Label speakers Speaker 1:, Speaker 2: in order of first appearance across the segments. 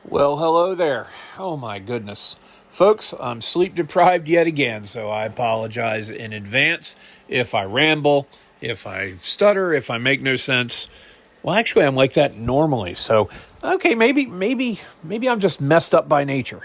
Speaker 1: Well, hello there. Oh my goodness. Folks, I'm sleep deprived yet again, so I apologize in advance if I ramble, if I stutter, if I make no sense. Well, actually, I'm like that normally, so okay, maybe I'm just messed up by nature.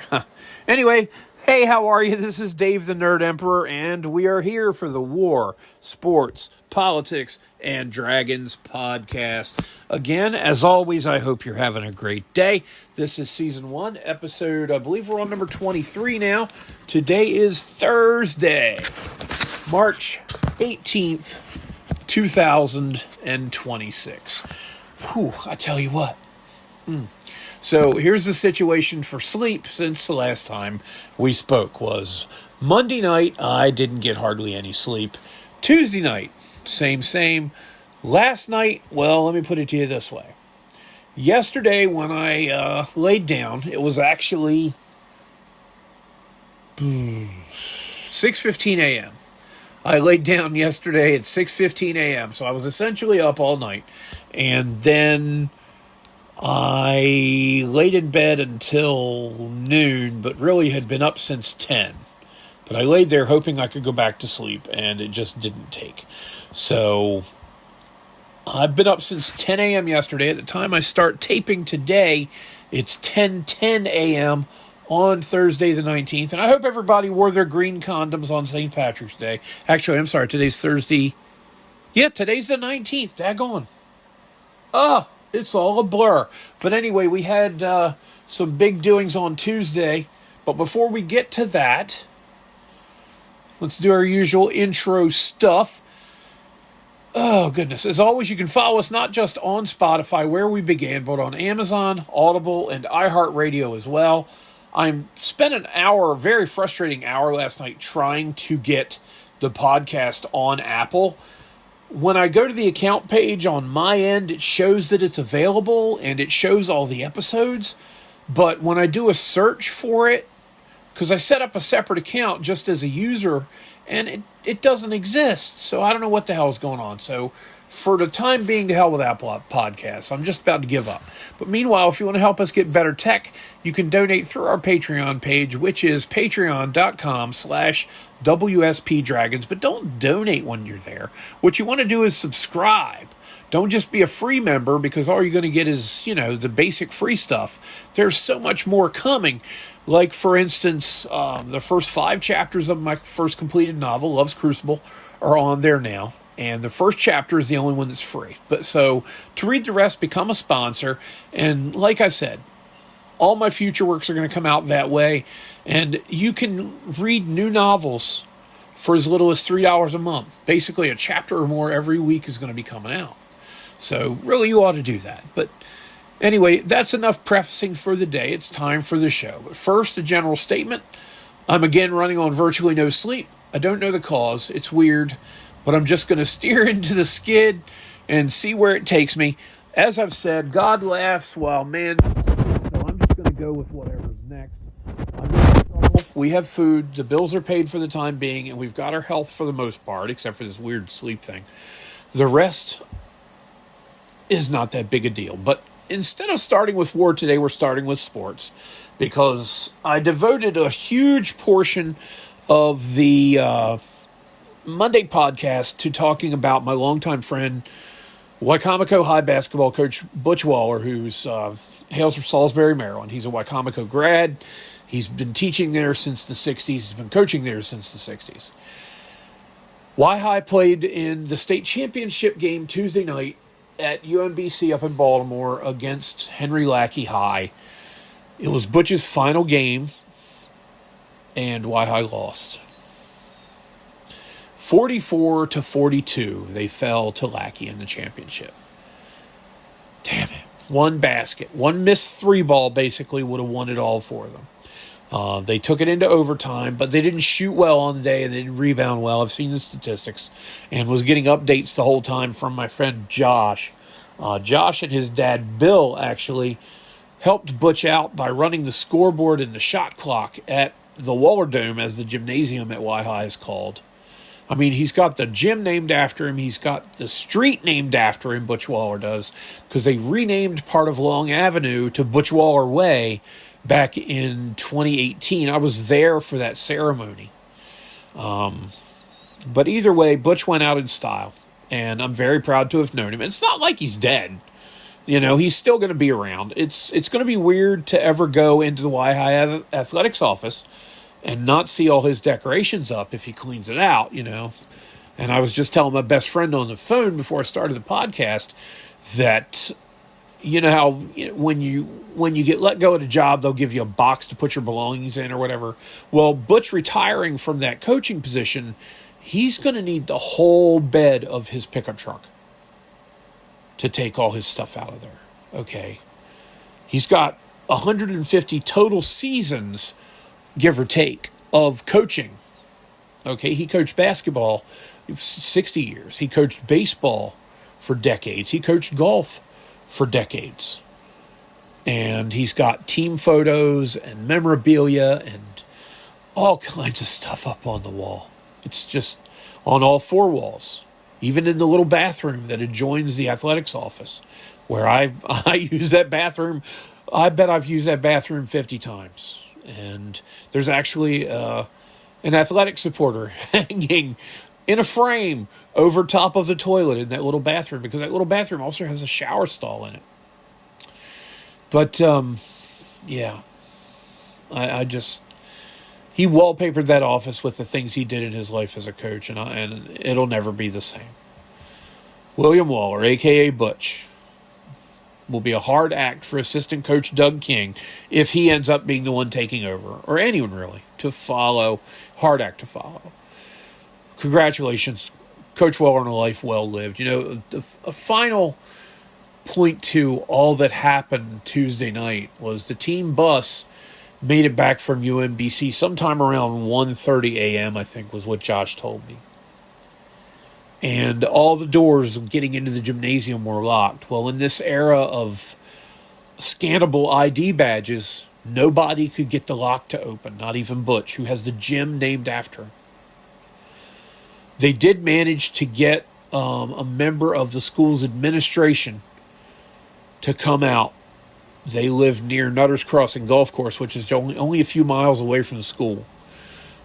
Speaker 1: Anyway, hey, how are you? This is Dave the Nerd Emperor, and we are here for the War, Sports, Politics, and Dragons podcast. Again, as always, I hope you're having a great day. This is Season 1, episode, I believe we're on number 23 now. Today is Thursday, March 18th, 2026. Whew, I tell you what. So here's the situation for sleep since the last time we spoke was Monday night, I didn't get hardly any sleep. Tuesday night, same. Last night, well, let me put it to you this way. Yesterday when I laid down, it was actually 6:15 a.m. I laid down yesterday at 6:15 a.m., so I was essentially up all night. And then I laid in bed until noon, but really had been up since 10. But I laid there hoping I could go back to sleep, and it just didn't take. So I've been up since 10 a.m. yesterday. At the time I start taping today, it's 10:10 a.m. on Thursday the 19th. And I hope everybody wore their green condoms on St. Patrick's Day. Actually, I'm sorry, today's Thursday. Yeah, today's the 19th. Daggone. It's all a blur. But anyway, we had some big doings on Tuesday. But before we get to that, let's do our usual intro stuff. Oh, goodness. As always, you can follow us not just on Spotify, where we began, but on Amazon, Audible, and iHeartRadio as well. I spent an hour, a very frustrating hour last night, trying to get the podcast on Apple. When I go to the account page on my end, it shows that it's available and it shows all the episodes. But when I do a search for it, because I set up a separate account just as a user, and it doesn't exist. So I don't know what the hell is going on. So for the time being, to hell with Apple Podcasts. I'm just about to give up. But meanwhile, if you want to help us get better tech, you can donate through our Patreon page, which is patreon.com/WSPDragons. But don't donate when you're there. What you want to do is subscribe. Don't just be a free member, because all you're going to get is, the basic free stuff. There's so much more coming. Like, for instance, the first 5 chapters of my first completed novel, Love's Crucible, are on there now. And the first chapter is the only one that's free. But so to read the rest, become a sponsor. And like I said, all my future works are going to come out that way. And you can read new novels for as little as $3 a month. Basically, a chapter or more every week is going to be coming out. So really, you ought to do that. But anyway, that's enough prefacing for the day. It's time for the show. But first, a general statement. I'm again running on virtually no sleep. I don't know the cause. It's weird. But I'm just going to steer into the skid and see where it takes me. As I've said, God laughs while man laughs, so I'm just going to go with whatever's next. I'm in trouble. We have food. The bills are paid for the time being, and we've got our health for the most part, except for this weird sleep thing. The rest is not that big a deal. But instead of starting with war today, we're starting with sports, because I devoted a huge portion of the Monday podcast to talking about my longtime friend, Wicomico High basketball coach Butch Waller, who's hails from Salisbury, Maryland. He's a Wicomico grad. He's been teaching there since the 60s. He's been coaching there since the 60s. High played in the state championship game Tuesday night at UMBC up in Baltimore against Henry Lackey High. It was Butch's final game, and High lost. 44-42, they fell to Lackey in the championship. Damn it. One basket. One missed 3-ball basically would have won it all for them. They took it into overtime, but they didn't shoot well on the day, and they didn't rebound well. I've seen the statistics and was getting updates the whole time from my friend Josh. Josh and his dad Bill actually helped Butch out by running the scoreboard and the shot clock at the Waller Dome, as the gymnasium at High is called. I mean, he's got the gym named after him. He's got the street named after him, Butch Waller does, because they renamed part of Long Avenue to Butch Waller Way back in 2018. I was there for that ceremony. But either way, Butch went out in style, and I'm very proud to have known him. It's not like he's dead. You know, he's still going to be around. It's going to be weird to ever go into the High athletics office and not see all his decorations up if he cleans it out, you know. And I was just telling my best friend on the phone before I started the podcast that, you know how when you get let go at a job, they'll give you a box to put your belongings in or whatever. Well, Butch retiring from that coaching position, he's going to need the whole bed of his pickup truck to take all his stuff out of there. Okay. He's got 150 total seasons, give or take, of coaching. Okay. He coached basketball 60 years. He coached baseball for decades. He coached golf for decades. And he's got team photos and memorabilia and all kinds of stuff up on the wall. It's just on all four walls. Even in the little bathroom that adjoins the athletics office, where I use that bathroom. I bet I've used that bathroom 50 times. And there's actually an athletic supporter hanging in a frame over top of the toilet in that little bathroom, because that little bathroom also has a shower stall in it. But, yeah, I just... He wallpapered that office with the things he did in his life as a coach, and it'll never be the same. William Waller, a.k.a. Butch, will be a hard act for assistant coach Doug King if he ends up being the one taking over, or anyone really, to follow. Hard act to follow. Congratulations, Coach Waller, on a life well lived. You know, a final point to all that happened Tuesday night was the team bus made it back from UMBC sometime around 1:30 a.m., I think was what Josh told me. And all the doors getting into the gymnasium were locked. Well, in this era of scannable ID badges, nobody could get the lock to open, not even Butch, who has the gym named after him. They did manage to get a member of the school's administration to come out. They live near Nutter's Crossing Golf Course, which is only a few miles away from the school,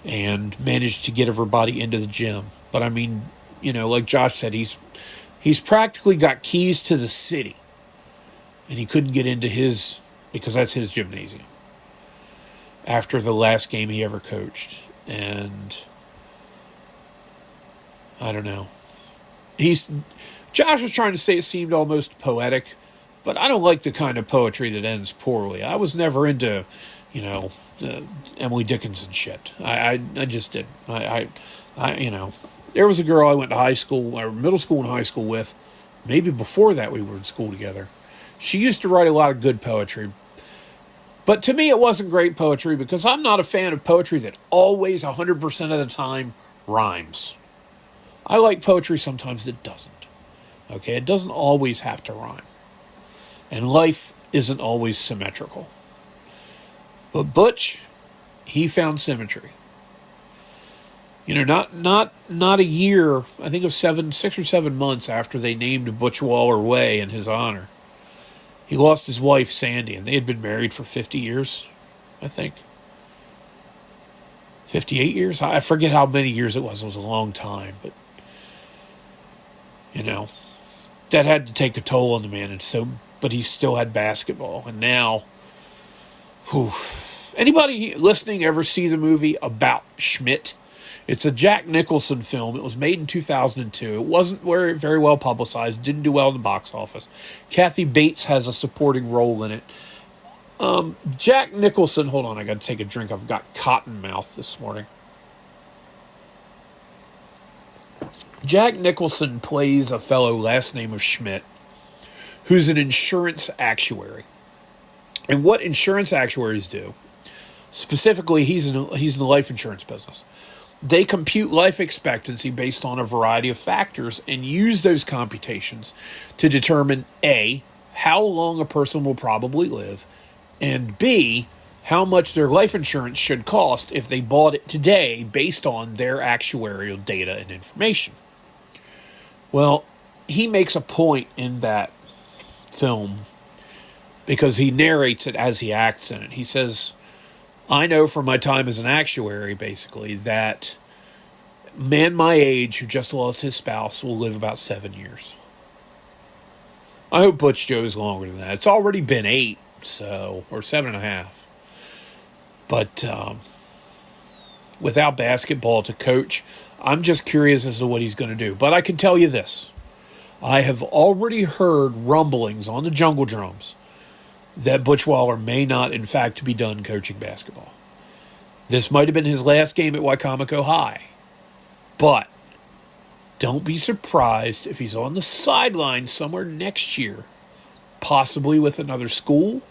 Speaker 1: and managed to get everybody into the gym. But I mean, you know, like Josh said, he's practically got keys to the city, and he couldn't get into his, because that's his gymnasium, after the last game he ever coached. And I don't know. Josh was trying to say it seemed almost poetic, but I don't like the kind of poetry that ends poorly. I was never into, you know, Emily Dickinson shit. I just didn't. I you know, there was a girl I went to high school, or middle school and high school with. Maybe before that we were in school together. She used to write a lot of good poetry. But to me it wasn't great poetry, because I'm not a fan of poetry that always 100% of the time rhymes. I like poetry sometimes that doesn't. Okay, it doesn't always have to rhyme. And life isn't always symmetrical. But Butch, he found symmetry. You know, not a year, I think it was 6 or 7 months after they named Butch Waller Way in his honor, he lost his wife, Sandy, and they had been married for 50 years, I think. 58 years? I forget how many years it was. It was a long time, but, you know, that had to take a toll on the man, and so... But he still had basketball. And now, anybody listening ever see the movie About Schmidt? It's a Jack Nicholson film. It was made in 2002. It wasn't very well publicized. Didn't do well in the box office. Kathy Bates has a supporting role in it. Jack Nicholson, hold on, I got to take a drink. I've got cotton mouth this morning. Jack Nicholson plays a fellow last name of Schmidt, who's an insurance actuary. And what insurance actuaries do, specifically, he's in the life insurance business. They compute life expectancy based on a variety of factors and use those computations to determine A, how long a person will probably live, and B, how much their life insurance should cost if they bought it today based on their actuarial data and information. Well, he makes a point in that film because he narrates it as he acts in it. He says, I know from my time as an actuary, basically, that a man my age who just lost his spouse will live about 7 years. I hope Butch Joe's longer than that. It's already been 8, or 7.5. But without basketball to coach, I'm just curious as to what he's going to do. But I can tell you this. I have already heard rumblings on the jungle drums that Butch Waller may not, in fact, be done coaching basketball. This might have been his last game at Wicomico High. But don't be surprised if he's on the sideline somewhere next year, possibly with another school.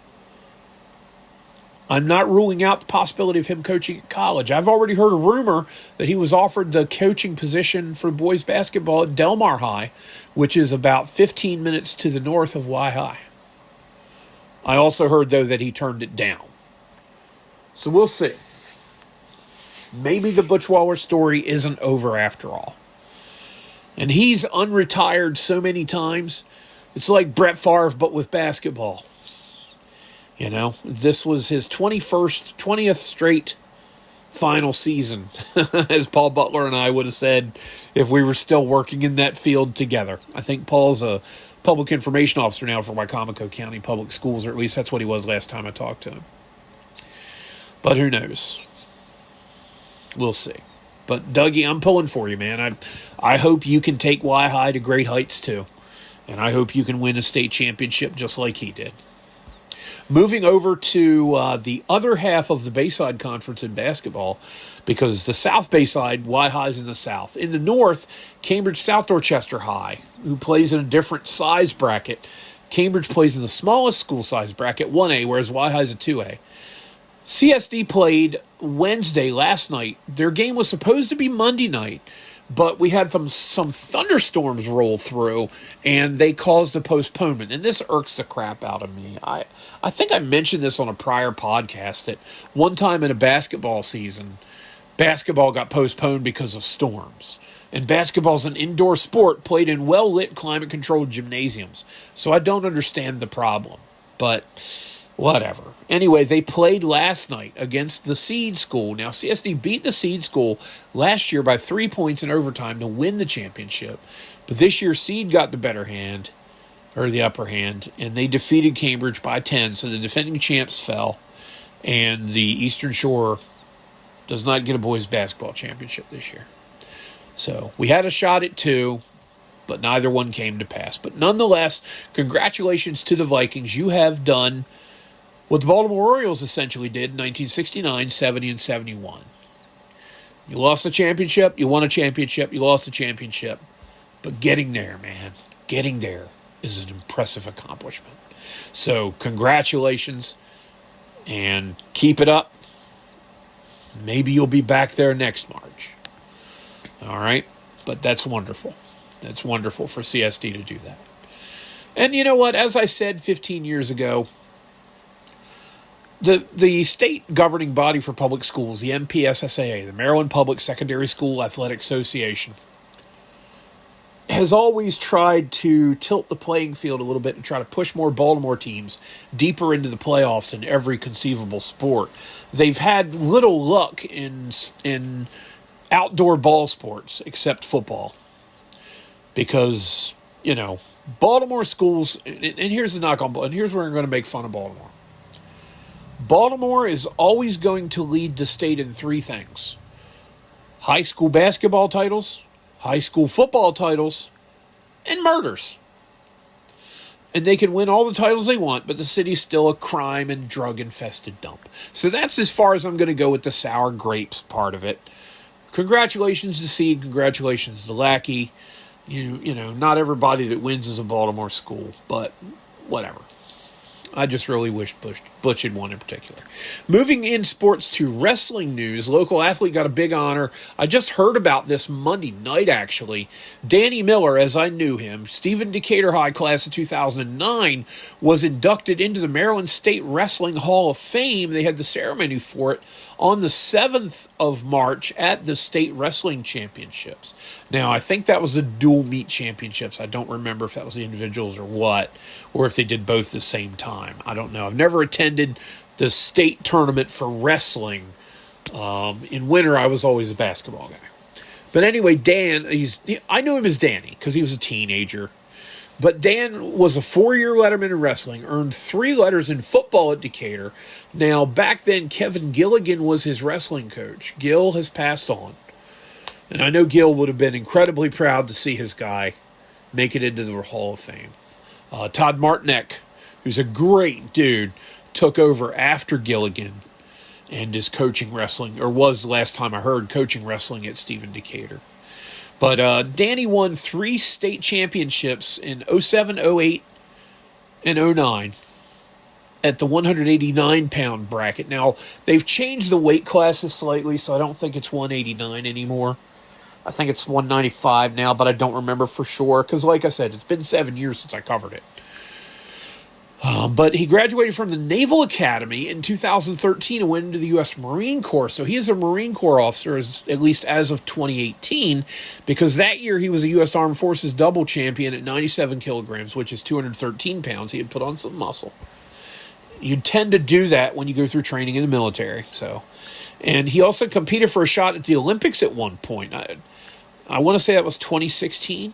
Speaker 1: I'm not ruling out the possibility of him coaching at college. I've already heard a rumor that he was offered the coaching position for boys basketball at Del Mar High, which is about 15 minutes to the north of Y High. I also heard, though, that he turned it down. So we'll see. Maybe the Butch Waller story isn't over after all. And he's unretired so many times. It's like Brett Favre, but with basketball. You know, this was his 20th straight final season, as Paul Butler and I would have said if we were still working in that field together. I think Paul's a public information officer now for Wicomico County Public Schools, or at least that's what he was last time I talked to him. But who knows? We'll see. But Dougie, I'm pulling for you, man. I hope you can take Y High to great heights too. And I hope you can win a state championship just like he did. Moving over to the other half of the Bayside Conference in basketball, because the South Bayside, Y High's in the South. In the North, Cambridge South Dorchester High, who plays in a different size bracket. Cambridge plays in the smallest school size bracket, 1A, whereas Y High's a 2A. CSD played Wednesday last night. Their game was supposed to be Monday night, but we had some thunderstorms roll through, and they caused a postponement. And this irks the crap out of me. I think I mentioned this on a prior podcast, that one time in a basketball season, basketball got postponed because of storms. And basketball's an indoor sport played in well-lit, climate-controlled gymnasiums. So I don't understand the problem. But whatever. Anyway, they played last night against the seed school. Now, CSD beat the seed school last year by 3 points in overtime to win the championship. But this year, seed got the upper hand, and they defeated Cambridge by 10. So the defending champs fell, and the Eastern Shore does not get a boys basketball championship this year. So we had a shot at 2, but neither one came to pass. But nonetheless, congratulations to the Vikings. You have done what the Baltimore Orioles essentially did in 1969, 70, and 71. You lost the championship, you won a championship, you lost the championship. But getting there, man, getting there is an impressive accomplishment. So congratulations, and keep it up. Maybe you'll be back there next March. All right? But that's wonderful. That's wonderful for CSD to do that. And you know what? As I said 15 years ago, the state governing body for public schools, the MPSSAA, the Maryland Public Secondary School Athletic Association, has always tried to tilt the playing field a little bit and try to push more Baltimore teams deeper into the playoffs in every conceivable sport. They've had little luck in outdoor ball sports, except football. Because, you know, Baltimore schools, and here's the knock on, and here's where I'm going to make fun of Baltimore. Baltimore is always going to lead the state in 3 things: high school basketball titles, high school football titles, and murders. And they can win all the titles they want, but the city's still a crime and drug-infested dump. So that's as far as I'm going to go with the sour grapes part of it. Congratulations to Seed, congratulations to Lackey. You know, not everybody that wins is a Baltimore school, but whatever. I just really wish Butch had won in particular. Moving in sports to wrestling news, local athlete got a big honor. I just heard about this Monday night, actually. Danny Miller, as I knew him, Stephen Decatur High class of 2009, was inducted into the Maryland State Wrestling Hall of Fame. They had the ceremony for it on the 7th of March at the State Wrestling Championships. Now, I think that was the dual meet championships. I don't remember if that was the individuals or what, or if they did both at the same time. I don't know. I've never attended the state tournament for wrestling. In winter, I was always a basketball guy. But anyway, Dan, I knew him as Danny because he was a teenager. But Dan was a 4-year letterman in wrestling, earned 3 letters in football at Decatur. Now, back then, Kevin Gilligan was his wrestling coach. Gil has passed on. And I know Gil would have been incredibly proud to see his guy make it into the Hall of Fame. Todd Martinek, who's a great dude, took over after Gilligan and is coaching wrestling, or was last time I heard, coaching wrestling at Stephen Decatur. But Danny won 3 state championships in 07, 08, and 09 at the 189-pound bracket. Now, they've changed the weight classes slightly, so I don't think it's 189 anymore. I think it's 195 now, but I don't remember for sure, because like I said, it's been 7 years since I covered it. But he graduated from the Naval Academy in 2013 and went into the U.S. Marine Corps. So he is a Marine Corps officer, at least as of 2018, because that year he was a U.S. Armed Forces double champion at 97 kilograms, which is 213 pounds. He had put on some muscle. You tend to do that when you go through training in the military. And he also competed for a shot at the Olympics at one point. I want to say that was 2016.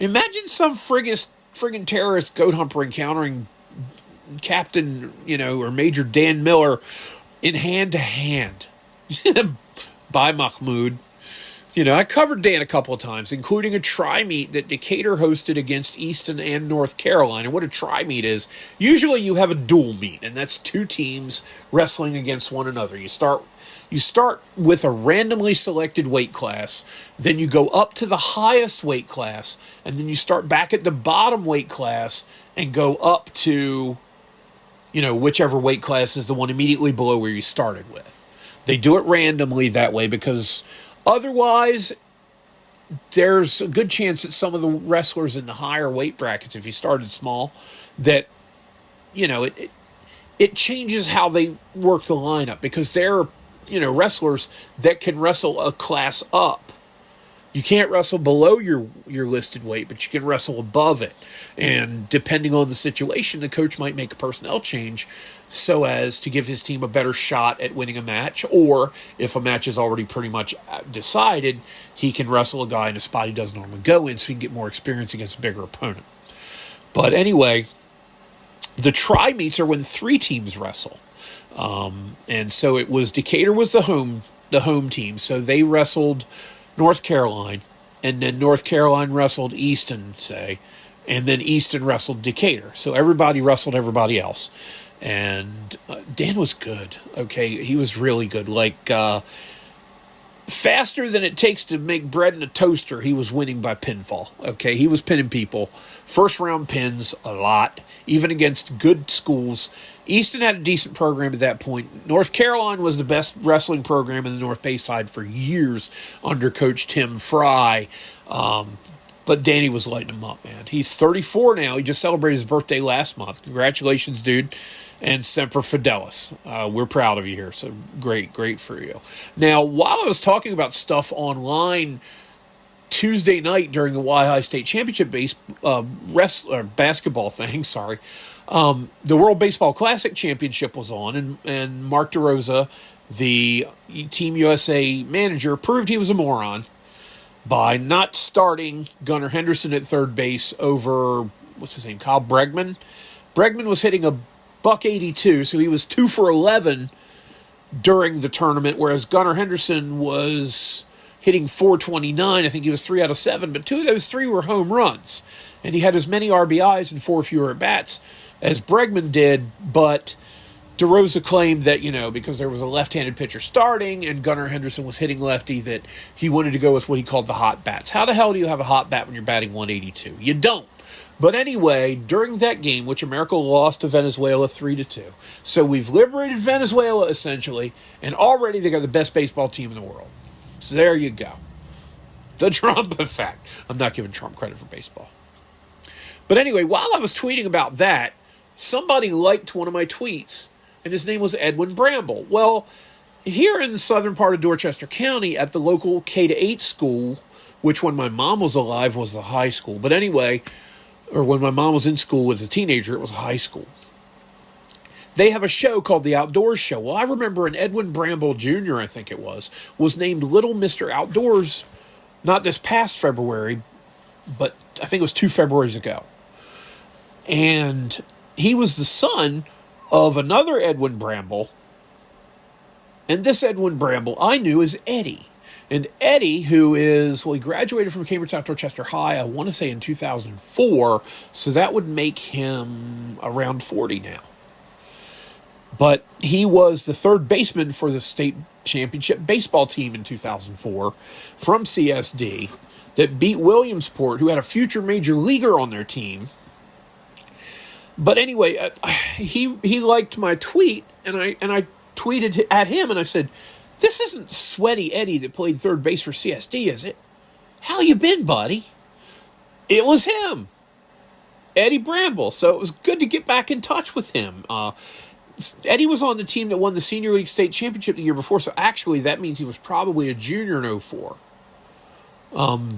Speaker 1: Imagine some friggin' terrorist goat humper encountering Captain, or Major Dan Miller in hand-to-hand by Mahmoud. I covered Dan a couple of times, including a tri-meet that Decatur hosted against Easton and North Carolina. What a tri-meet is, usually you have a dual meet, and that's 2 teams wrestling against one another. You start with a randomly selected weight class, then you go up to the highest weight class, and then you start back at the bottom weight class and go up to, whichever weight class is the one immediately below where you started with. They do it randomly that way because otherwise there's a good chance that some of the wrestlers in the higher weight brackets, if you started small, that, it changes how they work the lineup because they're wrestlers that can wrestle a class up. You can't wrestle below your listed weight, but you can wrestle above it. And depending on the situation, the coach might make a personnel change so as to give his team a better shot at winning a match. Or if a match is already pretty much decided, he can wrestle a guy in a spot he doesn't normally go in so he can get more experience against a bigger opponent. But anyway, the tri-meets are when 3 teams wrestle. And so it was Decatur was the home team. So they wrestled North Carolina, and then North Carolina wrestled Easton, and then Easton wrestled Decatur. So everybody wrestled everybody else. And Dan was good. Okay, he was really good. Faster than it takes to make bread in a toaster, he was winning by pinfall. Okay, he was pinning people. First round pins a lot, even against good schools. Easton had a decent program at that point. North Carolina was the best wrestling program in the North Bay side for years under Coach Tim Fry. But Danny was lighting him up, man. He's 34 now. He just celebrated his birthday last month. Congratulations, dude. And Semper Fidelis. We're proud of you here. So great for you. Now, while I was talking about stuff online Tuesday night during the Y-High State Championship basketball thing, the World Baseball Classic Championship was on, and Mark DeRosa, the Team USA manager, proved he was a moron by not starting Gunnar Henderson at third base over, Kyle Bregman. Bregman was hitting a $182, so he was 2 for 11 during the tournament, whereas Gunnar Henderson was hitting .429. I think he was 3 out of 7, but 2 of those 3 were home runs. And he had as many RBIs and 4 fewer at-bats as Bregman did, but DeRosa claimed that, because there was a left-handed pitcher starting and Gunnar Henderson was hitting lefty, that he wanted to go with what he called the hot bats. How the hell do you have a hot bat when you're batting 182? You don't. But anyway, during that game, which America lost to Venezuela 3-2, so we've liberated Venezuela essentially, and already they got the best baseball team in the world. So there you go. The Trump effect. I'm not giving Trump credit for baseball. But anyway, while I was tweeting about that, somebody liked one of my tweets, and his name was Edwin Bramble. Well, here in the southern part of Dorchester County at the local K-8 school, which when my mom was alive was the high school. But anyway, or when my mom was in school as a teenager, it was a high school. They have a show called The Outdoors Show. Well, I remember an Edwin Bramble Jr., I think it was named Little Mr. Outdoors, not this past February, but I think it was 2 Februaries ago. And he was the son of another Edwin Bramble. And this Edwin Bramble I knew as Eddie. And Eddie, who is, well, he graduated from Cambridge South Dorchester High, I want to say in 2004. So that would make him around 40 now. But he was the third baseman for the state championship baseball team in 2004 from CSD that beat Williamsport, who had a future major leaguer on their team. But anyway, he liked my tweet, and I tweeted at him, and I said, "This isn't Sweaty Eddie that played third base for CSD, is it? How you been, buddy?" It was him, Eddie Bramble. So it was good to get back in touch with him. Eddie was on the team that won the Senior League State Championship the year before, so actually that means he was probably a junior in 2004.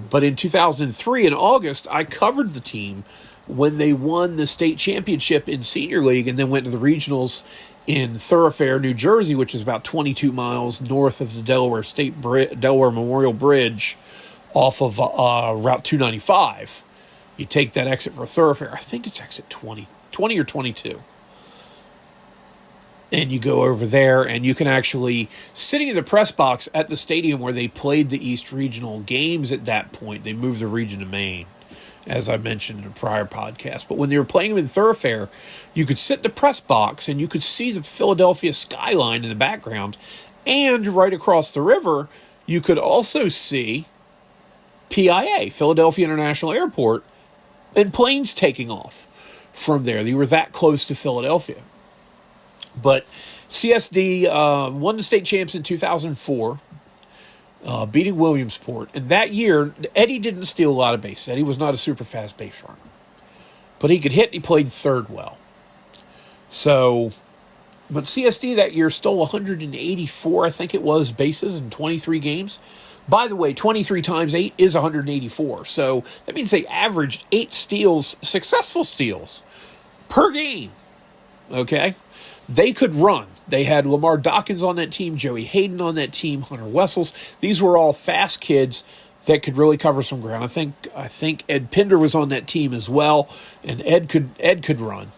Speaker 1: But in 2003, in August, I covered the team when they won the state championship in Senior League and then went to the regionals in Thoroughfare, New Jersey, which is about 22 miles north of the Delaware Memorial Bridge off of Route 295. You take that exit for Thoroughfare. I think it's exit 20 or 22. And you go over there, and you can actually, sitting in the press box at the stadium where they played the East Regional games at that point, they moved the region to Maine, as I mentioned in a prior podcast. But when they were playing them in Thoroughfare, you could sit in the press box, and you could see the Philadelphia skyline in the background. And right across the river, you could also see PIA, Philadelphia International Airport, and planes taking off from there. They were that close to Philadelphia. But CSD won the state champs in 2004, beating Williamsport. And that year, Eddie didn't steal a lot of bases. Eddie was not a super fast base runner. But he could hit, and he played third well. So, but CSD that year stole 184, I think it was, bases in 23 games. By the way, 23 times 8 is 184. So that means they averaged 8 steals, successful steals, per game. Okay? They could run. They had Lamar Dawkins on that team, Joey Hayden on that team, Hunter Wessels. These were all fast kids that could really cover some ground. I think Ed Pinder was on that team as well, and Ed could run.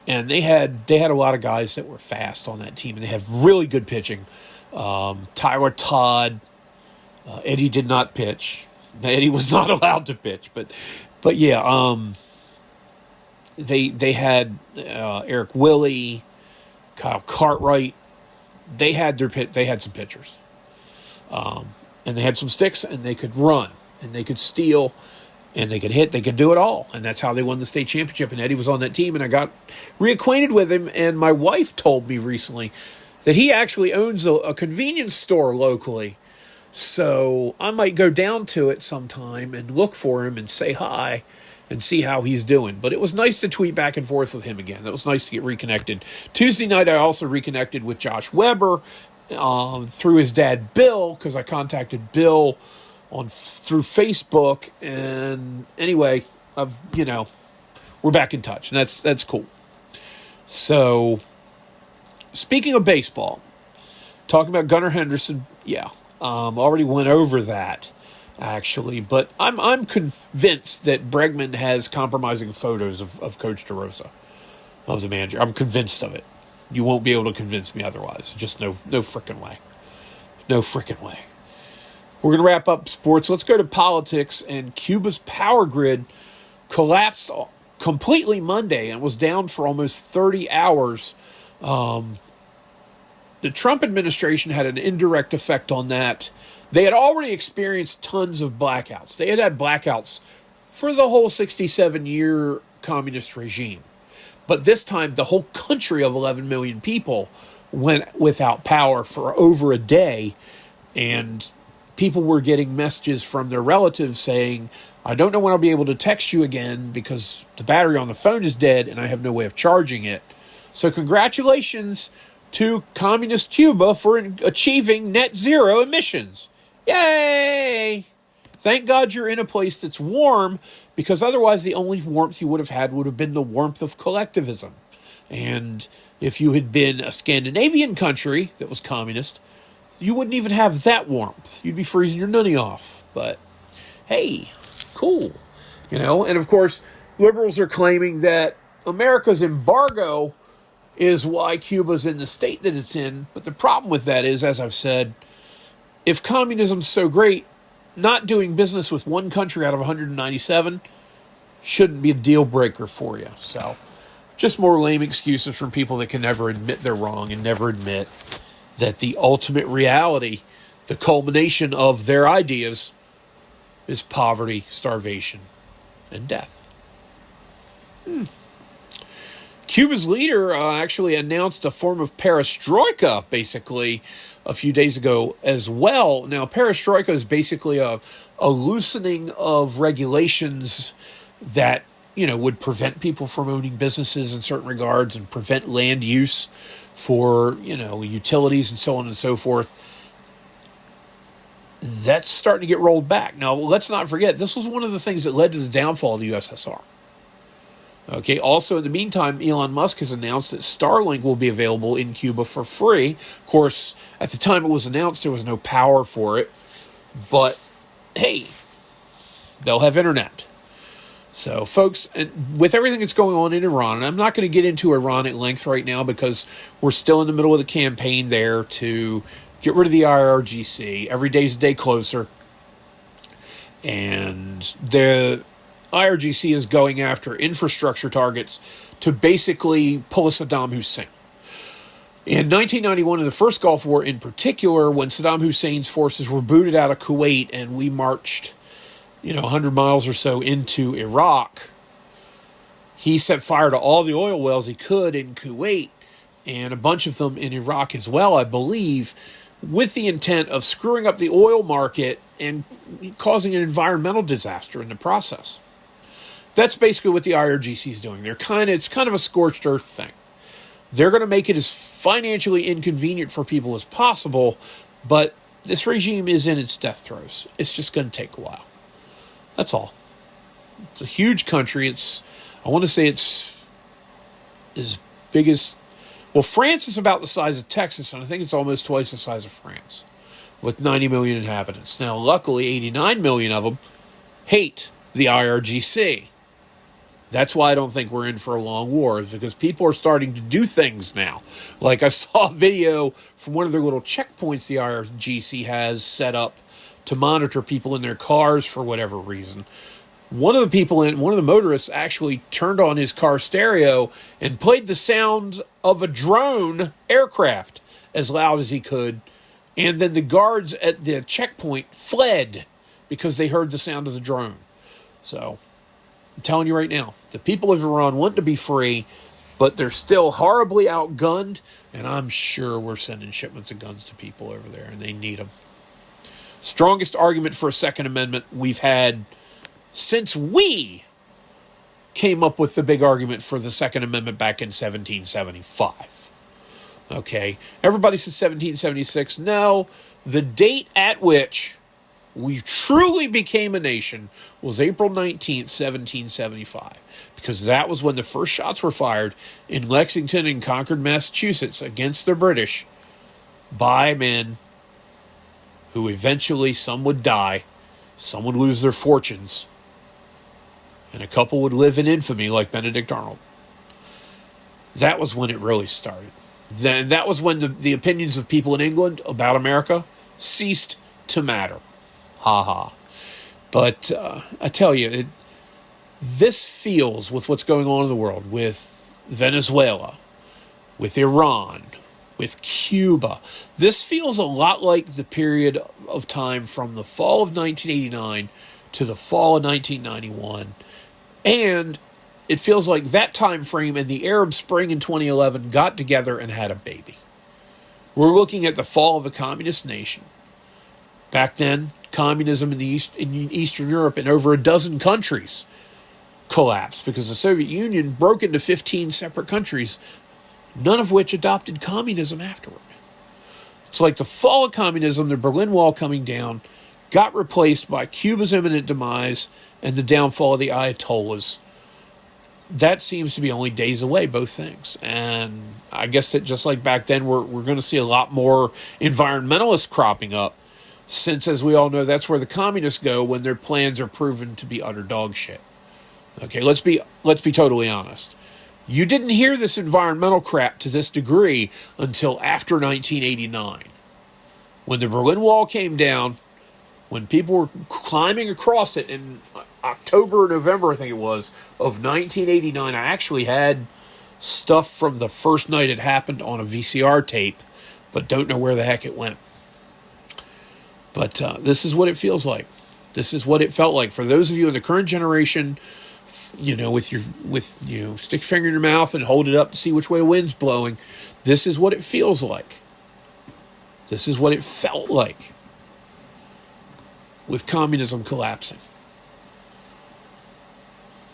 Speaker 1: And they had a lot of guys that were fast on that team, and they had really good pitching. Tyler Todd, Eddie did not pitch. Eddie was not allowed to pitch, but yeah, they had Eric Willie, Kyle Cartwright. They had some pitchers, and they had some sticks, and they could run, and they could steal, and they could hit. They could do it all, and that's how they won the state championship. And Eddie was on that team, and I got reacquainted with him. And my wife told me recently that he actually owns a convenience store locally. So I might go down to it sometime and look for him and say hi and see how he's doing. But it was nice to tweet back and forth with him again. That was nice to get reconnected. Tuesday night, I also reconnected with Josh Weber through his dad, Bill, because I contacted Bill through Facebook. And anyway, we're back in touch, and that's cool. So, speaking of baseball, talking about Gunnar Henderson, already went over that, actually, but I'm convinced that Bregman has compromising photos of Coach DeRosa, of the manager. I'm convinced of it. You won't be able to convince me otherwise. Just no frickin' way. No frickin' way. We're going to wrap up sports. Let's go to politics. And Cuba's power grid collapsed completely Monday and was down for almost 30 hours. The Trump administration had an indirect effect on that. They had already experienced tons of blackouts. They had blackouts for the whole 67-year communist regime. But this time, the whole country of 11 million people went without power for over a day, and people were getting messages from their relatives saying, I don't know when I'll be able to text you again because the battery on the phone is dead and I have no way of charging it. So congratulations to communist Cuba for achieving net zero emissions. Yay! Thank God you're in a place that's warm, because otherwise the only warmth you would have been the warmth of collectivism. And if you had been a Scandinavian country that was communist, you wouldn't even have that warmth. You'd be freezing your nunny off. But hey, cool. And of course, liberals are claiming that America's embargo is why Cuba's in the state that it's in. But the problem with that is, as I've said, if communism's so great, not doing business with one country out of 197 shouldn't be a deal breaker for you. So just more lame excuses from people that can never admit they're wrong and never admit that the ultimate reality, the culmination of their ideas, is poverty, starvation, and death. Cuba's leader actually announced a form of perestroika, basically, a few days ago as well. Now, perestroika is basically a loosening of regulations that, would prevent people from owning businesses in certain regards and prevent land use for, utilities and so on and so forth. That's starting to get rolled back. Now, let's not forget, this was one of the things that led to the downfall of the USSR. Okay, also in the meantime, Elon Musk has announced that Starlink will be available in Cuba for free. Of course, at the time it was announced, there was no power for it. But, hey, they'll have internet. So, folks, and with everything that's going on in Iran, and I'm not going to get into Iran at length right now because we're still in the middle of the campaign there to get rid of the IRGC. Every day's a day closer. And the IRGC is going after infrastructure targets to basically pull a Saddam Hussein. In 1991, in the first Gulf War in particular, when Saddam Hussein's forces were booted out of Kuwait and we marched, 100 miles or so into Iraq, he set fire to all the oil wells he could in Kuwait and a bunch of them in Iraq as well, I believe, with the intent of screwing up the oil market and causing an environmental disaster in the process. That's basically what the IRGC is doing. It's kind of a scorched earth thing. They're going to make it as financially inconvenient for people as possible, but this regime is in its death throes. It's just going to take a while. That's all. It's a huge country. I want to say it's as big as, France is about the size of Texas, and I think it's almost twice the size of France, with 90 million inhabitants. Now, luckily, 89 million of them hate the IRGC. That's why I don't think we're in for a long war, is because people are starting to do things now. Like I saw a video from one of their little checkpoints the IRGC has set up to monitor people in their cars for whatever reason. One of the motorists actually turned on his car stereo and played the sound of a drone aircraft as loud as he could. And then the guards at the checkpoint fled because they heard the sound of the drone. So I'm telling you right now, the people of Iran want to be free, but they're still horribly outgunned, and I'm sure we're sending shipments of guns to people over there, and they need them. Strongest argument for a Second Amendment we've had since we came up with the big argument for the Second Amendment back in 1775. Okay, everybody says 1776. No, the date at which we truly became a nation was April 19th, 1775, because that was when the first shots were fired in Lexington and Concord, Massachusetts against the British by men who eventually, some would die, some would lose their fortunes, and a couple would live in infamy like Benedict Arnold. That was when it really started. Then that was when the opinions of people in England about America ceased to matter. Ha. But I tell you, this feels, with what's going on in the world, with Venezuela, with Iran, with Cuba, this feels a lot like the period of time from the fall of 1989 to the fall of 1991. And it feels like that time frame and the Arab Spring in 2011 got together and had a baby. We're looking at the fall of a communist nation. Back then, communism in Eastern Europe in over a dozen countries collapsed because the Soviet Union broke into 15 separate countries, none of which adopted communism afterward. It's like the fall of communism, the Berlin Wall coming down, got replaced by Cuba's imminent demise and the downfall of the Ayatollahs. That seems to be only days away, both things. And I guess that just like back then, we're going to see a lot more environmentalists cropping up, since, as we all know, that's where the communists go when their plans are proven to be utter dog shit. Okay, let's be totally honest. You didn't hear this environmental crap to this degree until after 1989. When the Berlin Wall came down, when people were climbing across it in October or November, I think it was, of 1989, I actually had stuff from the first night it happened on a VCR tape, but don't know where the heck it went. But this is what it feels like. This is what it felt like. For those of you in the current generation, with stick your finger in your mouth and hold it up to see which way the wind's blowing, this is what it feels like. This is what it felt like with communism collapsing.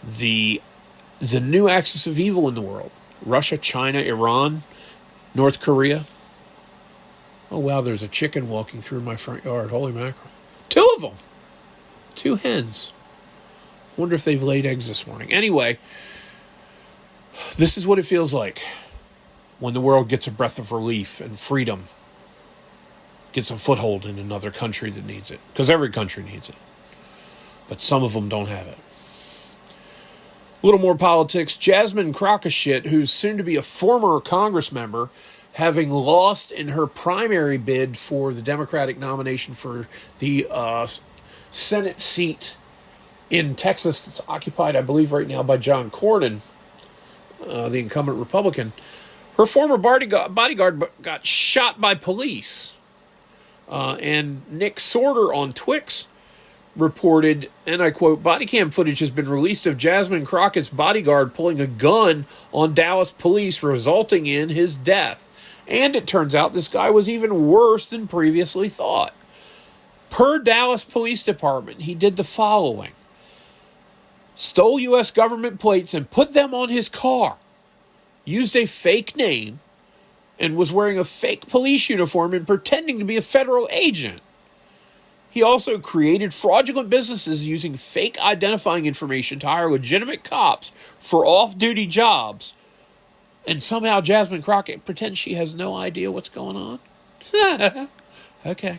Speaker 1: The new axis of evil in the world, Russia, China, Iran, North Korea. Oh, wow, there's a chicken walking through my front yard. Holy mackerel. 2 of them. 2 hens. Wonder if they've laid eggs this morning. Anyway, this is what it feels like when the world gets a breath of relief and freedom gets a foothold in another country that needs it. Because every country needs it. But some of them don't have it. A little more politics. Jasmine Crockett, who's soon to be a former Congress member, having lost in her primary bid for the Democratic nomination for the Senate seat in Texas that's occupied, I believe, right now by John Cornyn, the incumbent Republican. Her former bodyguard got shot by police. And Nick Sorter on Twix reported, and I quote, "Body cam footage has been released of Jasmine Crockett's bodyguard pulling a gun on Dallas police, resulting in his death." And it turns out this guy was even worse than previously thought. Per Dallas Police Department, he did the following. Stole U.S. government plates and put them on his car. Used a fake name and was wearing a fake police uniform and pretending to be a federal agent. He also created fraudulent businesses using fake identifying information to hire legitimate cops for off-duty jobs. And somehow Jasmine Crockett pretends she has no idea what's going on. Okay.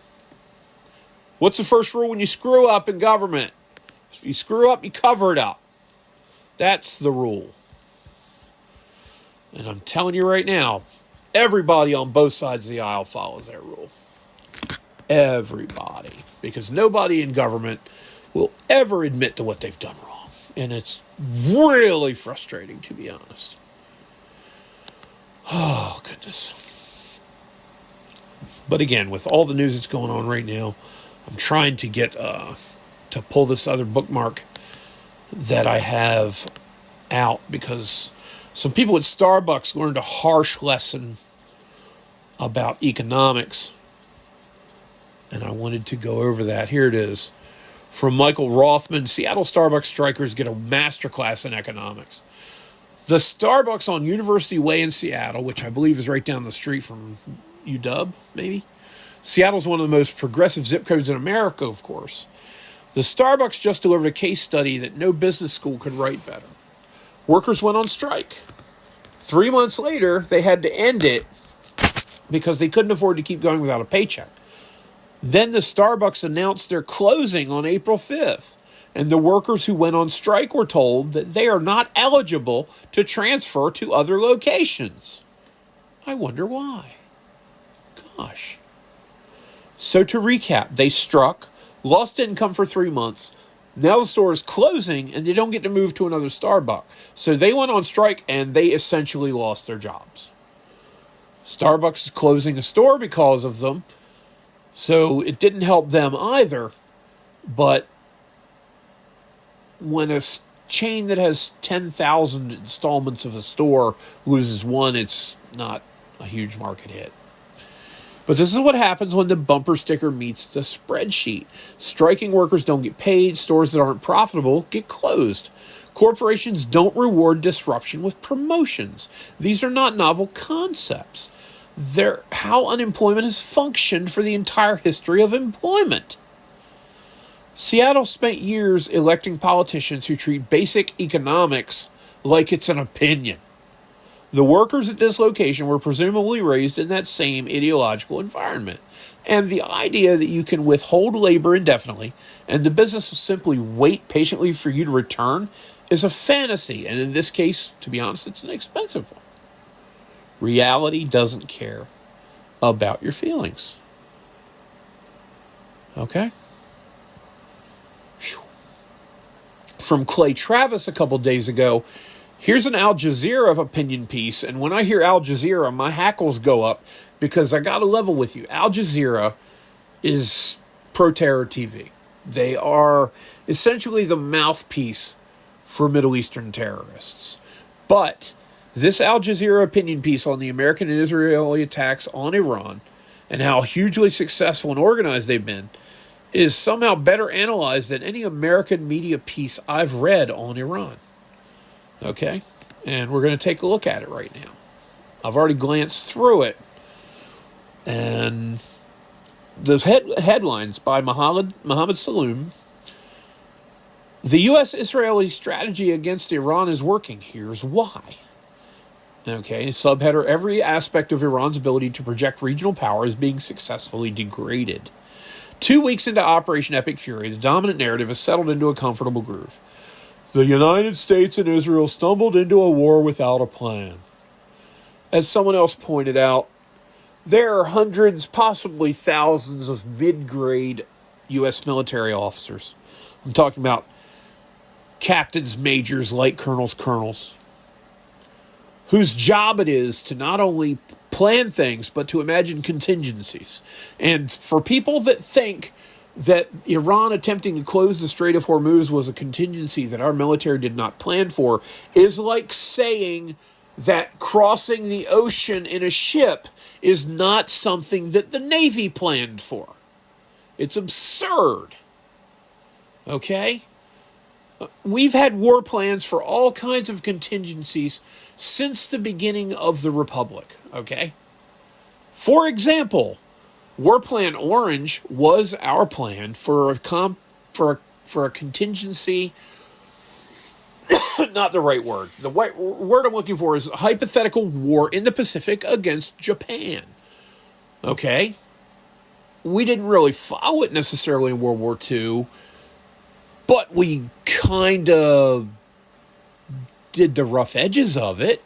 Speaker 1: What's the first rule when you screw up in government? If you screw up, you cover it up. That's the rule. And I'm telling you right now, everybody on both sides of the aisle follows that rule. Everybody. Because nobody in government will ever admit to what they've done wrong. And it's really frustrating, to be honest. Oh, goodness. But again, with all the news that's going on right now, I'm trying to get to pull this other bookmark that I have out because some people at Starbucks learned a harsh lesson about economics, and I wanted to go over that. Here it is. From Michael Rothman, Seattle Starbucks strikers get a masterclass in economics. The Starbucks on University Way in Seattle, which I believe is right down the street from UW, maybe? Seattle's one of the most progressive zip codes in America, of course. The Starbucks just delivered a case study that no business school could write better. Workers went on strike. 3 months later, they had to end it because they couldn't afford to keep going without a paycheck. Then the Starbucks announced their closing on April 5th, and the workers who went on strike were told that they are not eligible to transfer to other locations. I wonder why. Gosh. So to recap, they struck, lost income for 3 months. Now the store is closing, and they don't get to move to another Starbucks. So they went on strike, and they essentially lost their jobs. Starbucks is closing a store because of them. So it didn't help them either, but when a chain that has 10,000 installments of a store loses one, it's not a huge market hit. But this is what happens when the bumper sticker meets the spreadsheet. Striking workers don't get paid. Stores that aren't profitable get closed. Corporations don't reward disruption with promotions. These are not novel concepts. They're how unemployment has functioned for the entire history of employment. Seattle spent years electing politicians who treat basic economics like it's an opinion. The workers at this location were presumably raised in that same ideological environment. And the idea that you can withhold labor indefinitely and the business will simply wait patiently for you to return is a fantasy. And in this case, to be honest, it's an expensive one. Reality doesn't care about your feelings. Okay? Whew. From Clay Travis a couple days ago, here's an Al-Jazeera opinion piece, and when I hear Al-Jazeera, my hackles go up because I got to level with you. Al-Jazeera is pro-terror TV. They are essentially the mouthpiece for Middle Eastern terrorists. But this Al-Jazeera opinion piece on the American and Israeli attacks on Iran and how hugely successful and organized they've been is somehow better analyzed than any American media piece I've read on Iran. Okay, and we're going to take a look at it right now. I've already glanced through it, and those headlines by Mohammed Saloom. The U.S.-Israeli strategy against Iran is working. Here's why. Okay, subheader, every aspect of Iran's ability to project regional power is being successfully degraded. 2 weeks into Operation Epic Fury, the dominant narrative has settled into a comfortable groove. The United States and Israel stumbled into a war without a plan. As someone else pointed out, there are hundreds, possibly thousands of mid-grade U.S. military officers. I'm talking about captains, majors, light colonels, whose job it is to not only plan things, but to imagine contingencies. And for people that think that Iran attempting to close the Strait of Hormuz was a contingency that our military did not plan for, is like saying that crossing the ocean in a ship is not something that the Navy planned for. It's absurd. Okay? We've had war plans for all kinds of contingencies since the beginning of the Republic. Okay? For example, War Plan Orange was our plan for a contingency. Not the right word. The word I'm looking for is a hypothetical war in the Pacific against Japan. Okay? We didn't really follow it necessarily in World War II, but we kind of did the rough edges of it.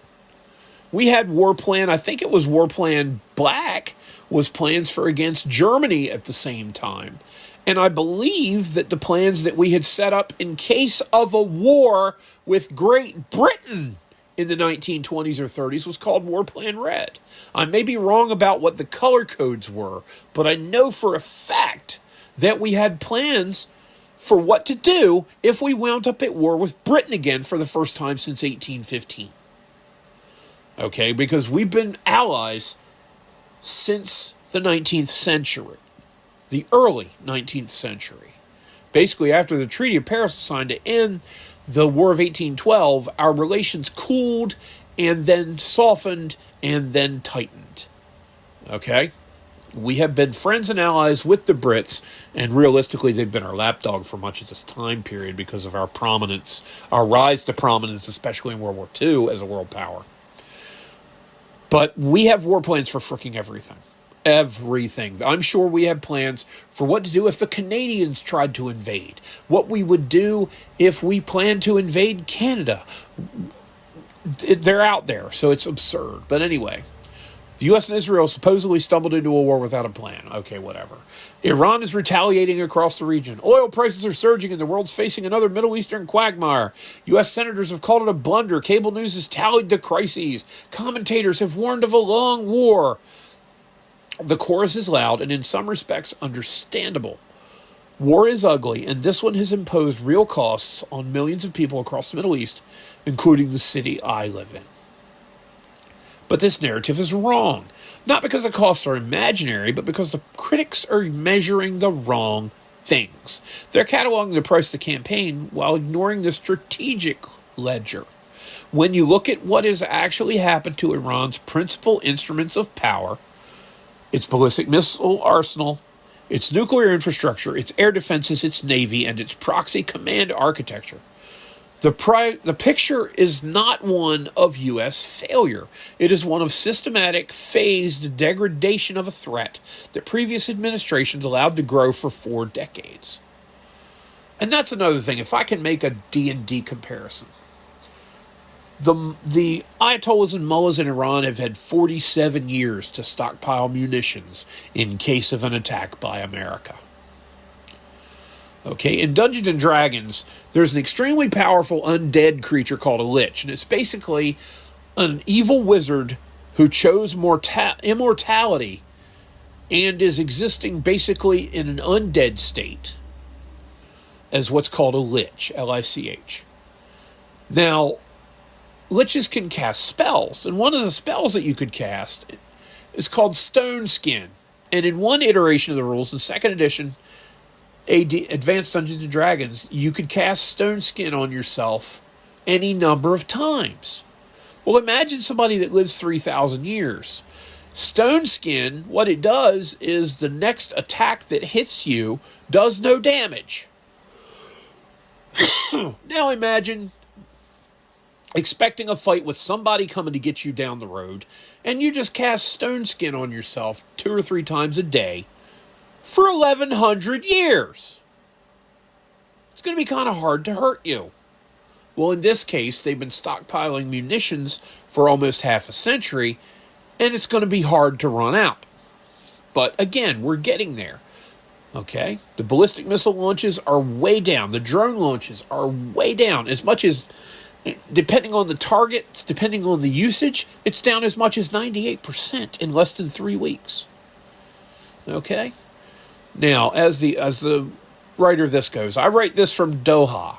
Speaker 1: We had War Plan, I think it was War Plan Black, was plans for against Germany at the same time. And I believe that the plans that we had set up in case of a war with Great Britain in the 1920s or 30s was called War Plan Red. I may be wrong about what the color codes were, but I know for a fact that we had plans for what to do if we wound up at war with Britain again for the first time since 1815. Okay, because we've been allies since the 19th century, the early 19th century. Basically, after the Treaty of Paris was signed to end the War of 1812, our relations cooled and then softened and then tightened. Okay? We have been friends and allies with the Brits, and realistically, they've been our lapdog for much of this time period because of our prominence, our rise to prominence, especially in World War II as a world power. But we have war plans for fricking everything. Everything. I'm sure we have plans for what to do if the Canadians tried to invade. What we would do if we planned to invade Canada. They're out there, so it's absurd. But anyway, the U.S. and Israel supposedly stumbled into a war without a plan. Okay, whatever. Iran is retaliating across the region. Oil prices are surging and the world's facing another Middle Eastern quagmire. U.S. senators have called it a blunder. Cable news has tallied the crises. Commentators have warned of a long war. The chorus is loud and in some respects understandable. War is ugly, and this one has imposed real costs on millions of people across the Middle East, including the city I live in. But this narrative is wrong, not because the costs are imaginary, but because the critics are measuring the wrong things. They're cataloging the price of the campaign while ignoring the strategic ledger. When you look at what has actually happened to Iran's principal instruments of power, its ballistic missile arsenal, its nuclear infrastructure, its air defenses, its navy, and its proxy command architecture, the picture is not one of U.S. failure. It is one of systematic, phased degradation of a threat that previous administrations allowed to grow for 4 decades. And that's another thing. If I can make a D&D comparison, the Ayatollahs and mullahs in Iran have had 47 years to stockpile munitions in case of an attack by America. Okay, in Dungeons and Dragons, there's an extremely powerful undead creature called a lich, and it's basically an evil wizard who chose immortality and is existing basically in an undead state as what's called a lich, L-I-C-H. Now, liches can cast spells, and one of the spells that you could cast is called Stone Skin. And in one iteration of the rules, in 2nd edition, Advanced Dungeons & Dragons, you could cast Stone Skin on yourself any number of times. Well, imagine somebody that lives 3,000 years. Stone Skin, what it does is the next attack that hits you does no damage. Now imagine expecting a fight with somebody coming to get you down the road, and you just cast Stone Skin on yourself 2 or 3 times a day for 1,100 years. It's going to be kind of hard to hurt you. Well, in this case, they've been stockpiling munitions for almost half a century, and it's going to be hard to run out. But again, we're getting there. Okay? The ballistic missile launches are way down. The drone launches are way down. As much as, depending on the target, depending on the usage, it's down as much as 98% in less than 3 weeks. Okay? Now, as the writer of this goes, I write this from Doha,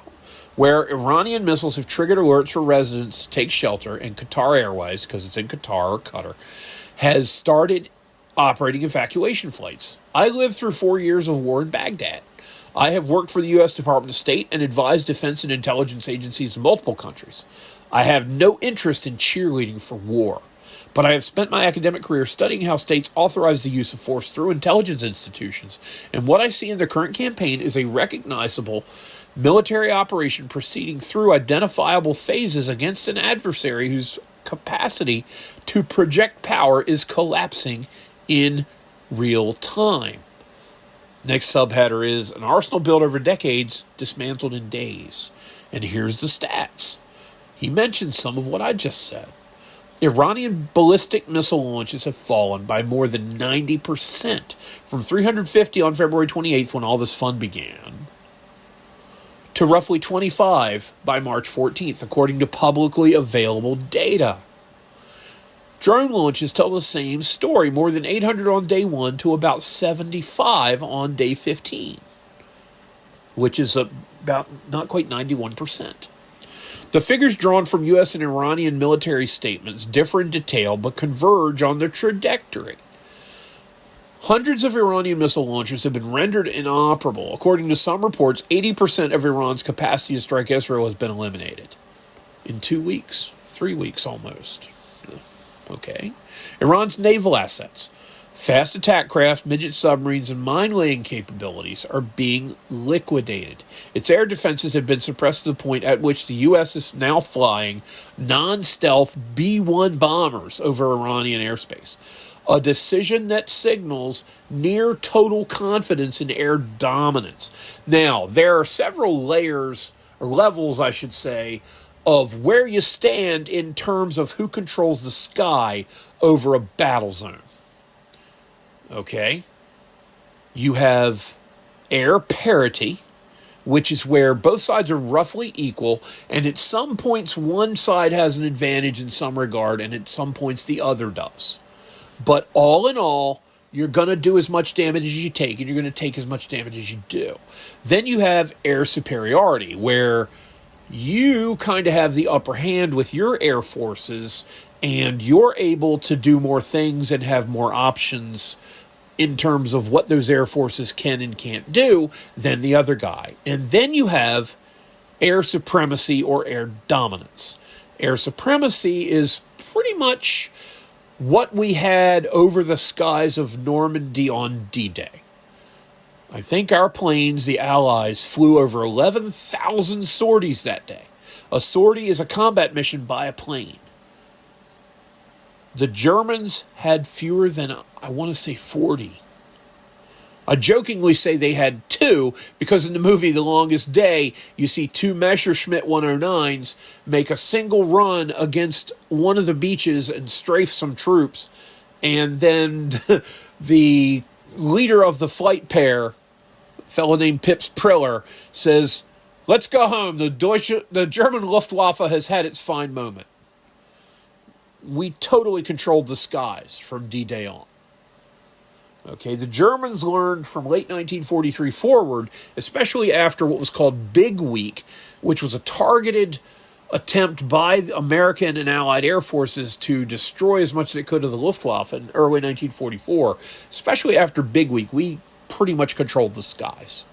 Speaker 1: where Iranian missiles have triggered alerts for residents to take shelter, and Qatar Airways, because it's in Qatar or Qatar, has started operating evacuation flights. I lived through 4 years of war in Baghdad. I have worked for the U.S. Department of State and advised defense and intelligence agencies in multiple countries. I have no interest in cheerleading for war, but I have spent my academic career studying how states authorize the use of force through intelligence institutions, and what I see in the current campaign is a recognizable military operation proceeding through identifiable phases against an adversary whose capacity to project power is collapsing in real time. Next subheader is an arsenal built over decades, dismantled in days. And here's the stats. He mentions some of what I just said. Iranian ballistic missile launches have fallen by more than 90%, from 350 on February 28th when all this fun began, to roughly 25 by March 14th, according to publicly available data. Drone launches tell the same story, more than 800 on day 1 to about 75 on day 15, which is about not quite 91%. The figures drawn from U.S. and Iranian military statements differ in detail but converge on the trajectory. Hundreds of Iranian missile launchers have been rendered inoperable. According to some reports, 80% of Iran's capacity to strike Israel has been eliminated. In 2 weeks, 3 weeks almost. Okay. Iran's naval assets, fast attack craft, midget submarines, and mine-laying capabilities are being liquidated. Its air defenses have been suppressed to the point at which the U.S. is now flying non-stealth B-1 bombers over Iranian airspace, a decision that signals near total confidence in air dominance. Now, there are several layers, or levels, I should say, of where you stand in terms of who controls the sky over a battle zone. Okay? You have air parity, which is where both sides are roughly equal, and at some points one side has an advantage in some regard, and at some points the other does. But all in all, You're going to do as much damage as you take, and you're going to take as much damage as you do. Then you have air superiority, where you kind of have the upper hand with your air forces, and you're able to do more things and have more options in terms of what those air forces can and can't do than the other guy. And then you have air supremacy or air dominance. Air supremacy is pretty much what we had over the skies of Normandy on D-Day. I think our planes, the Allies, flew over 11,000 sorties that day. A sortie is a combat mission by a plane. The Germans had fewer than, I want to say, 40. I jokingly say they had 2 because in the movie The Longest Day, you see 2 Messerschmitt 109s make a single run against one of the beaches and strafe some troops. And then the leader of the flight pair, a fellow named Pips Priller, says, "Let's go home. The German Luftwaffe has had its fine moment." We totally controlled the skies from D-Day on. Okay, the Germans learned from late 1943 forward, especially after what was called Big Week, which was a targeted attempt by American and Allied air forces to destroy as much as they could of the Luftwaffe in early 1944. Especially after Big Week, we pretty much controlled the skies.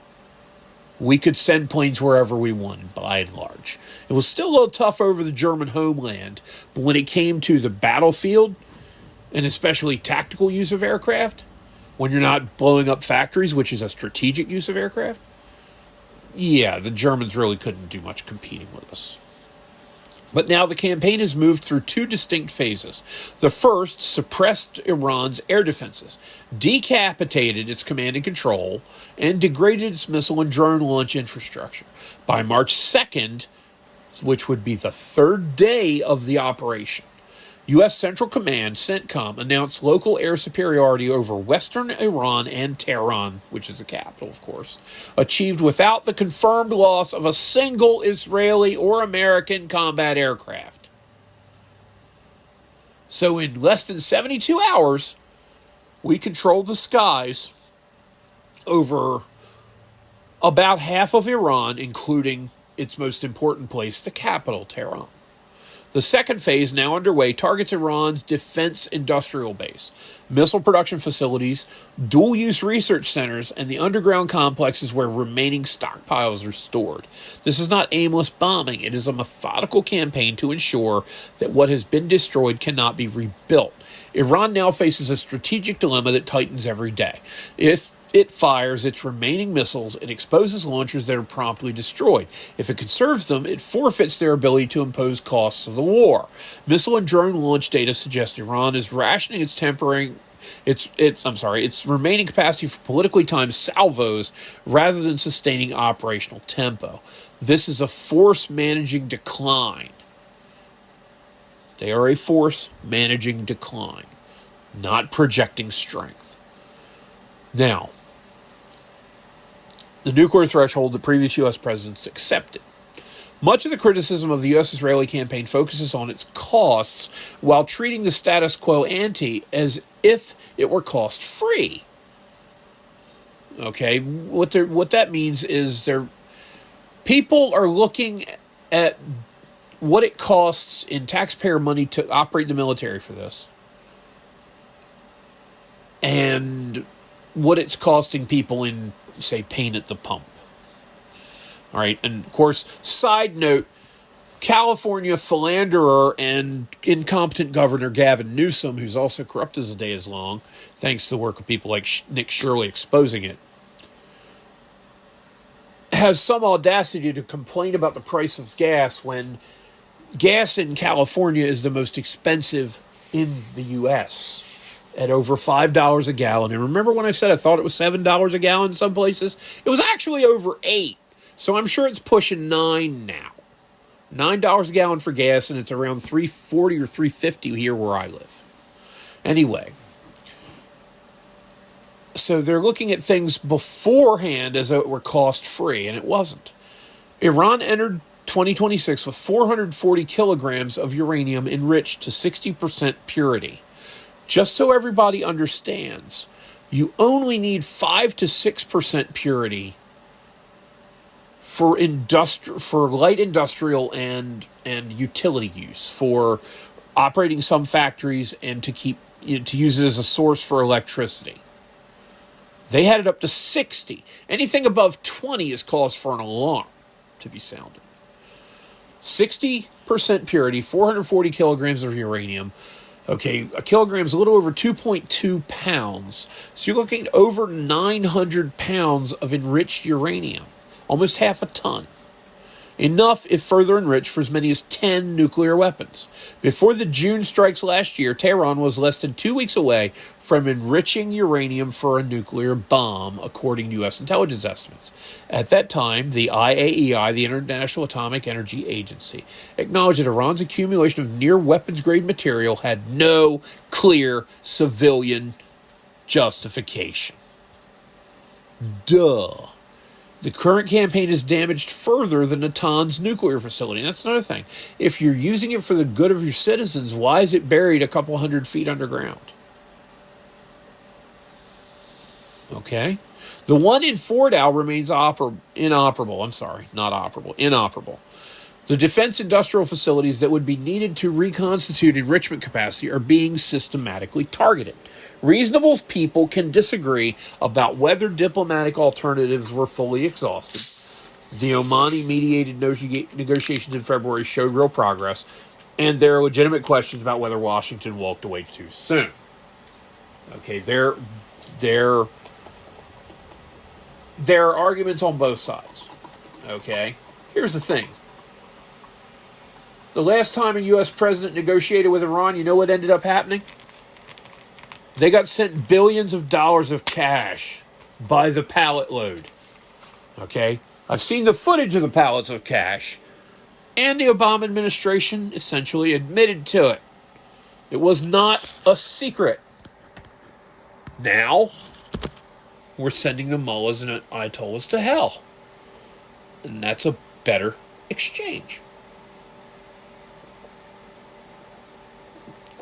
Speaker 1: We could send planes wherever we wanted, by and large. It was still a little tough over the German homeland, but when it came to the battlefield, and especially tactical use of aircraft, when you're not blowing up factories, which is a strategic use of aircraft, yeah, the Germans really couldn't do much competing with us. But now the campaign has moved through 2 distinct phases. The first suppressed Iran's air defenses, decapitated its command and control, and degraded its missile and drone launch infrastructure. By March 2nd, which would be the 3rd day of the operation, U.S. Central Command, CENTCOM, announced local air superiority over western Iran and Tehran, which is the capital, of course, achieved without the confirmed loss of a single Israeli or American combat aircraft. So in less than 72 hours, we controlled the skies over about half of Iran, including its most important place, the capital, Tehran. The second phase, now underway, targets Iran's defense industrial base, missile production facilities, dual-use research centers, and the underground complexes where remaining stockpiles are stored. This is not aimless bombing. It is a methodical campaign to ensure that what has been destroyed cannot be rebuilt. Iran now faces a strategic dilemma that tightens every day. If it fires its remaining missiles, it exposes launchers that are promptly destroyed. If it conserves them, it forfeits their ability to impose costs of the war. Missile and drone launch data suggest Iran is rationing its remaining capacity for politically timed salvos rather than sustaining operational tempo. This is a force managing decline. They are a force managing decline, not projecting strength. Now, the nuclear threshold the previous U.S. presidents accepted. Much of the criticism of the U.S.-Israeli campaign focuses on its costs while treating the status quo ante as if it were cost-free. Okay, what that means is people are looking at what it costs in taxpayer money to operate the military for this, and what it's costing people in, say, pain at the pump. All right, and of course, side note, California philanderer and incompetent Governor Gavin Newsom, who's also corrupt as the day is long, thanks to the work of people like Nick Shirley exposing it, has some audacity to complain about the price of gas when gas in California is the most expensive in the U.S., at over $5 a gallon. And remember when I said I thought it was $7 a gallon in some places? It was actually over $8. So I'm sure it's pushing $9 now. $9 a gallon for gas, and it's around $3.40 or $3.50 here where I live. Anyway, so they're looking at things beforehand as though it were cost-free, and it wasn't. Iran entered 2026 with 440 kilograms of uranium enriched to 60% purity. Just so everybody understands, You only need 5 to 6% purity for light industrial and utility use, for operating some factories and to use it as a source for electricity. They had it up to 60. Anything above 20 is cause for an alarm to be sounded. 60% purity, 440 kilograms of uranium. Okay, a kilogram is a little over 2.2 pounds. So you're looking at over 900 pounds of enriched uranium. Almost half a ton. Enough, if further enriched, for as many as 10 nuclear weapons. Before the June strikes last year, Tehran was less than 2 weeks away from enriching uranium for a nuclear bomb, according to U.S. intelligence estimates. At that time, the IAEI, the International Atomic Energy Agency, acknowledged that Iran's accumulation of near weapons-grade material had no clear civilian justification. Duh. The current campaign is damaged further than Natanz nuclear facility. And that's another thing. If you're using it for the good of your citizens, why is it buried a couple hundred feet underground? Okay? The one in Fordow remains inoperable. The defense industrial facilities that would be needed to reconstitute enrichment capacity are being systematically targeted. Reasonable people can disagree about whether diplomatic alternatives were fully exhausted. The Omani-mediated negotiations in February showed real progress, and there are legitimate questions about whether Washington walked away too soon. Okay, there are arguments on both sides. Okay, here's the thing. The last time a U.S. president negotiated with Iran, you know what ended up happening? They got sent billions of dollars of cash by the pallet load. Okay? I've seen the footage of the pallets of cash, and the Obama administration essentially admitted to it. It was not a secret. Now, we're sending the mullahs and ayatollahs to hell. And that's a better exchange.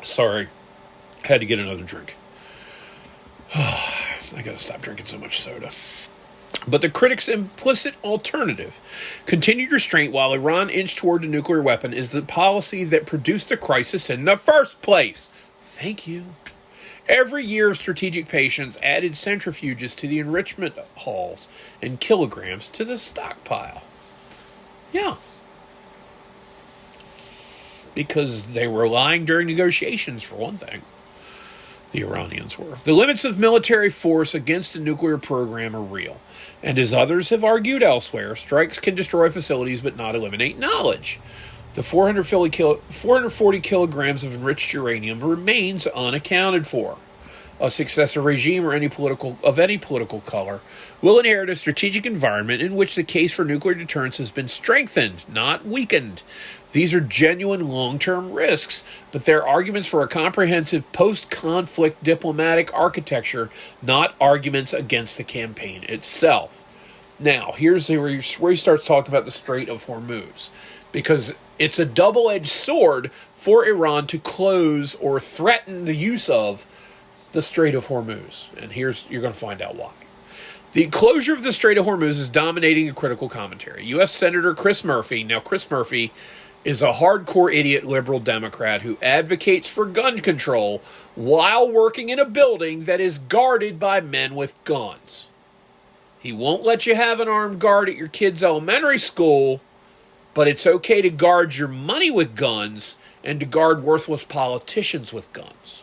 Speaker 1: Sorry. I had to get another drink. I gotta stop drinking so much soda. But the critics' implicit alternative, continued restraint while Iran inched toward a nuclear weapon, is the policy that produced the crisis in the first place. Thank you. Every year of strategic patience added centrifuges to the enrichment halls and kilograms to the stockpile. Yeah. Because they were lying during negotiations, for one thing. The Iranians were. The limits of military force against a nuclear program are real. And as others have argued elsewhere, strikes can destroy facilities but not eliminate knowledge. The 440 kilograms of enriched uranium remains unaccounted for. A successor regime or any political color will inherit a strategic environment in which the case for nuclear deterrence has been strengthened, not weakened. These are genuine long-term risks, but they're arguments for a comprehensive post-conflict diplomatic architecture, not arguments against the campaign itself. Now, here's where he starts talking about the Strait of Hormuz, because it's a double-edged sword for Iran to close or threaten the use of the Strait of Hormuz. And you're going to find out why. The closure of the Strait of Hormuz is dominating a critical commentary. U.S. Senator Chris Murphy. Now, Chris Murphy is a hardcore idiot liberal Democrat who advocates for gun control while working in a building that is guarded by men with guns. He won't let you have an armed guard at your kid's elementary school, but it's okay to guard your money with guns and to guard worthless politicians with guns.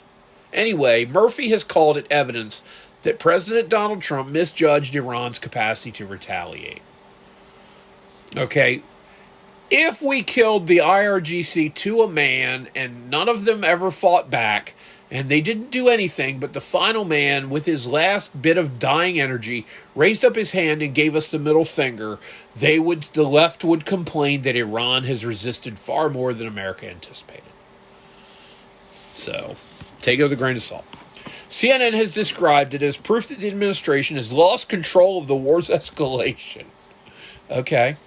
Speaker 1: Anyway, Murphy has called it evidence that President Donald Trump misjudged Iran's capacity to retaliate. Okay, if we killed the IRGC to a man and none of them ever fought back, and they didn't do anything, but the final man, with his last bit of dying energy, raised up his hand and gave us the middle finger, the left would complain that Iran has resisted far more than America anticipated. So, take it with a grain of salt. CNN has described it as proof that the administration has lost control of the war's escalation. Okay.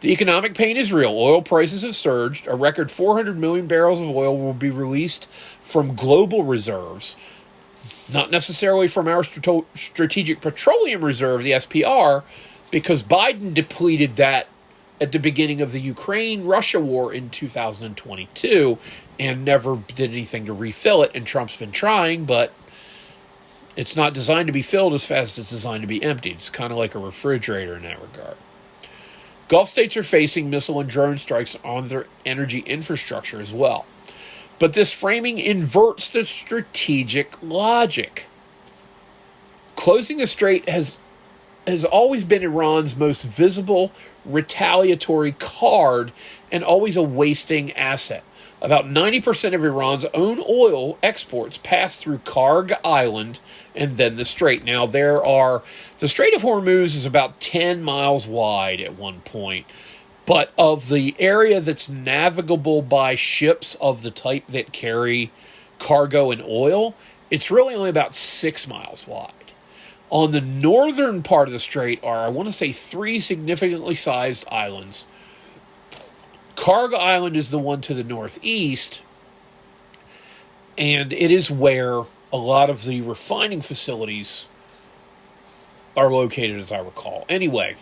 Speaker 1: The economic pain is real. Oil prices have surged. A record 400 million barrels of oil will be released from global reserves. Not necessarily from our Strategic Petroleum Reserve, the SPR, because Biden depleted that at the beginning of the Ukraine-Russia war in 2022 and never did anything to refill it, and Trump's been trying, but it's not designed to be filled as fast as it's designed to be emptied. It's kind of like a refrigerator in that regard. Gulf states are facing missile and drone strikes on their energy infrastructure as well. But this framing inverts the strategic logic. Closing the strait has always been Iran's most visible retaliatory card and always a wasting asset. About 90% of Iran's own oil exports pass through Karg Island and then the strait. Now, the Strait of Hormuz is about 10 miles wide at one point, but of the area that's navigable by ships of the type that carry cargo and oil, it's really only about 6 miles wide. On the northern part of the strait are, I want to say, 3 significantly sized islands. Karg Island is the one to the northeast, and it is where a lot of the refining facilities are located, as I recall. Anyway,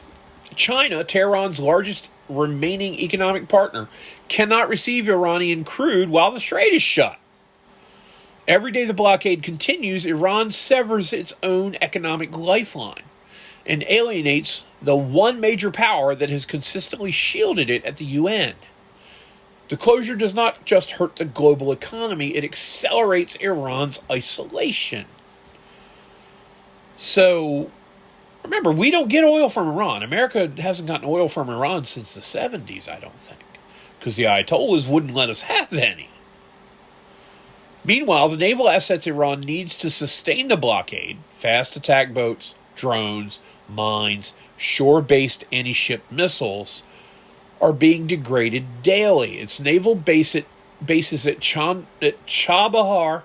Speaker 1: China, Tehran's largest remaining economic partner, cannot receive Iranian crude while the strait is shut. Every day the blockade continues, Iran severs its own economic lifeline and alienates the one major power that has consistently shielded it at the UN. The closure does not just hurt the global economy, it accelerates Iran's isolation. So, remember, we don't get oil from Iran. America hasn't gotten oil from Iran since the 70s, I don't think, because the Ayatollahs wouldn't let us have any. Meanwhile, the naval assets Iran needs to sustain the blockade, fast attack boats, drones, mines, shore-based anti-ship missiles, are being degraded daily. Its naval bases at Chabahar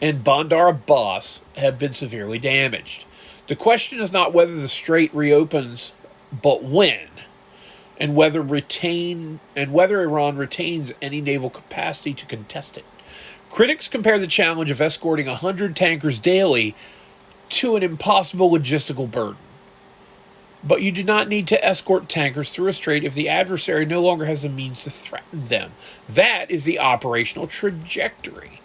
Speaker 1: and Bandar Abbas have been severely damaged. The question is not whether the strait reopens, but when, and whether Iran retains any naval capacity to contest it. Critics compare the challenge of escorting 100 tankers daily to an impossible logistical burden. But you do not need to escort tankers through a strait if the adversary no longer has the means to threaten them. That is the operational trajectory.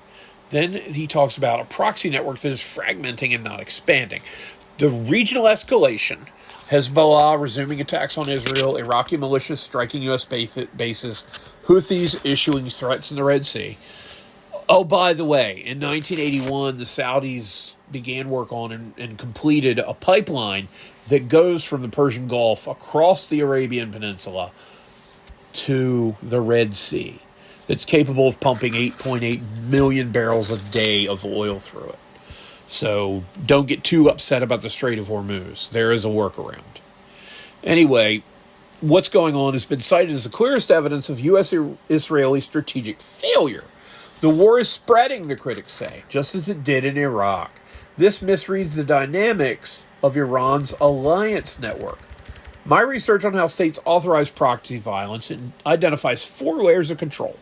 Speaker 1: Then he talks about a proxy network that is fragmenting and not expanding. The regional escalation, Hezbollah resuming attacks on Israel, Iraqi militias striking U.S. bases, Houthis issuing threats in the Red Sea. Oh, by the way, in 1981, the Saudis began work on and completed a pipeline that goes from the Persian Gulf across the Arabian Peninsula to the Red Sea that's capable of pumping 8.8 million barrels a day of oil through it. So don't get too upset about the Strait of Hormuz. There is a workaround. Anyway, what's going on has been cited as the clearest evidence of U.S.-Israeli strategic failure. The war is spreading, the critics say, just as it did in Iraq. This misreads the dynamics of Iran's alliance network. My research on how states authorize proxy violence identifies 4 layers of control: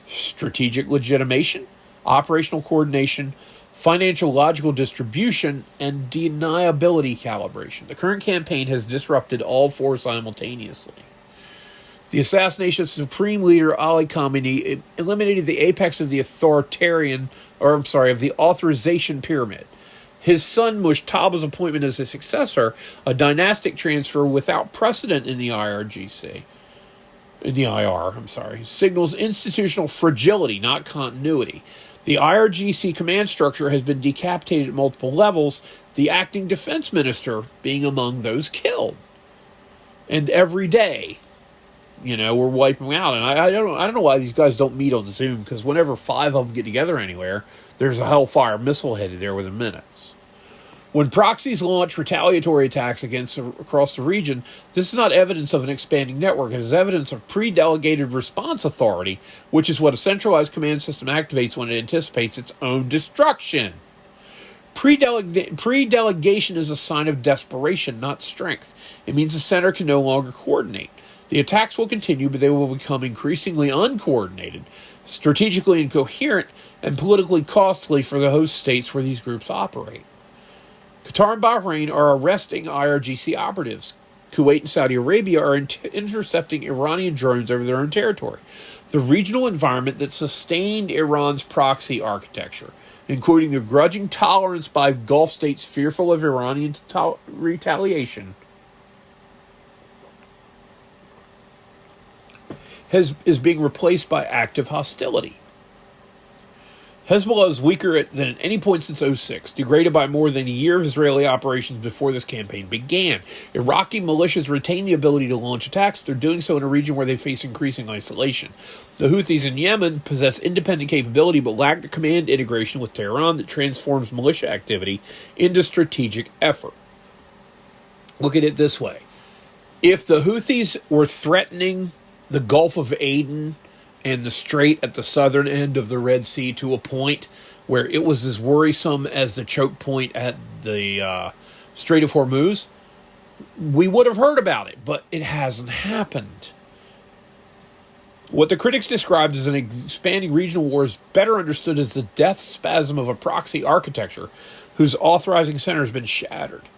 Speaker 1: strategic legitimation, operational coordination, financial logical distribution, and deniability calibration. The current campaign has disrupted all 4 simultaneously. The assassination of Supreme Leader Ali Khamenei eliminated the apex of the authorization pyramid. His son Mushtaba's appointment as his successor, a dynastic transfer without precedent in the signals institutional fragility, not continuity. The IRGC command structure has been decapitated at multiple levels, the acting defense minister being among those killed. And every day, we're wiping out. And I don't know why these guys don't meet on Zoom, because whenever 5 of them get together anywhere, there's a Hellfire missile headed there within minutes. When proxies launch retaliatory attacks across the region, this is not evidence of an expanding network. It is evidence of pre-delegated response authority, which is what a centralized command system activates when it anticipates its own destruction. Pre-delegation is a sign of desperation, not strength. It means the center can no longer coordinate. The attacks will continue, but they will become increasingly uncoordinated, strategically incoherent, and politically costly for the host states where these groups operate. Qatar and Bahrain are arresting IRGC operatives. Kuwait and Saudi Arabia are intercepting Iranian drones over their own territory. The regional environment that sustained Iran's proxy architecture, including the grudging tolerance by Gulf states fearful of Iranian retaliation, is being replaced by active hostility. Hezbollah is weaker than at any point since 2006, degraded by more than a year of Israeli operations before this campaign began. Iraqi militias retain the ability to launch attacks. They're doing so in a region where they face increasing isolation. The Houthis in Yemen possess independent capability but lack the command integration with Tehran that transforms militia activity into strategic effort. Look at it this way. If the Houthis were threatening the Gulf of Aden and the strait at the southern end of the Red Sea to a point where it was as worrisome as the choke point at the Strait of Hormuz, we would have heard about it, but it hasn't happened. What the critics described as an expanding regional war is better understood as the death spasm of a proxy architecture whose authorizing center has been shattered.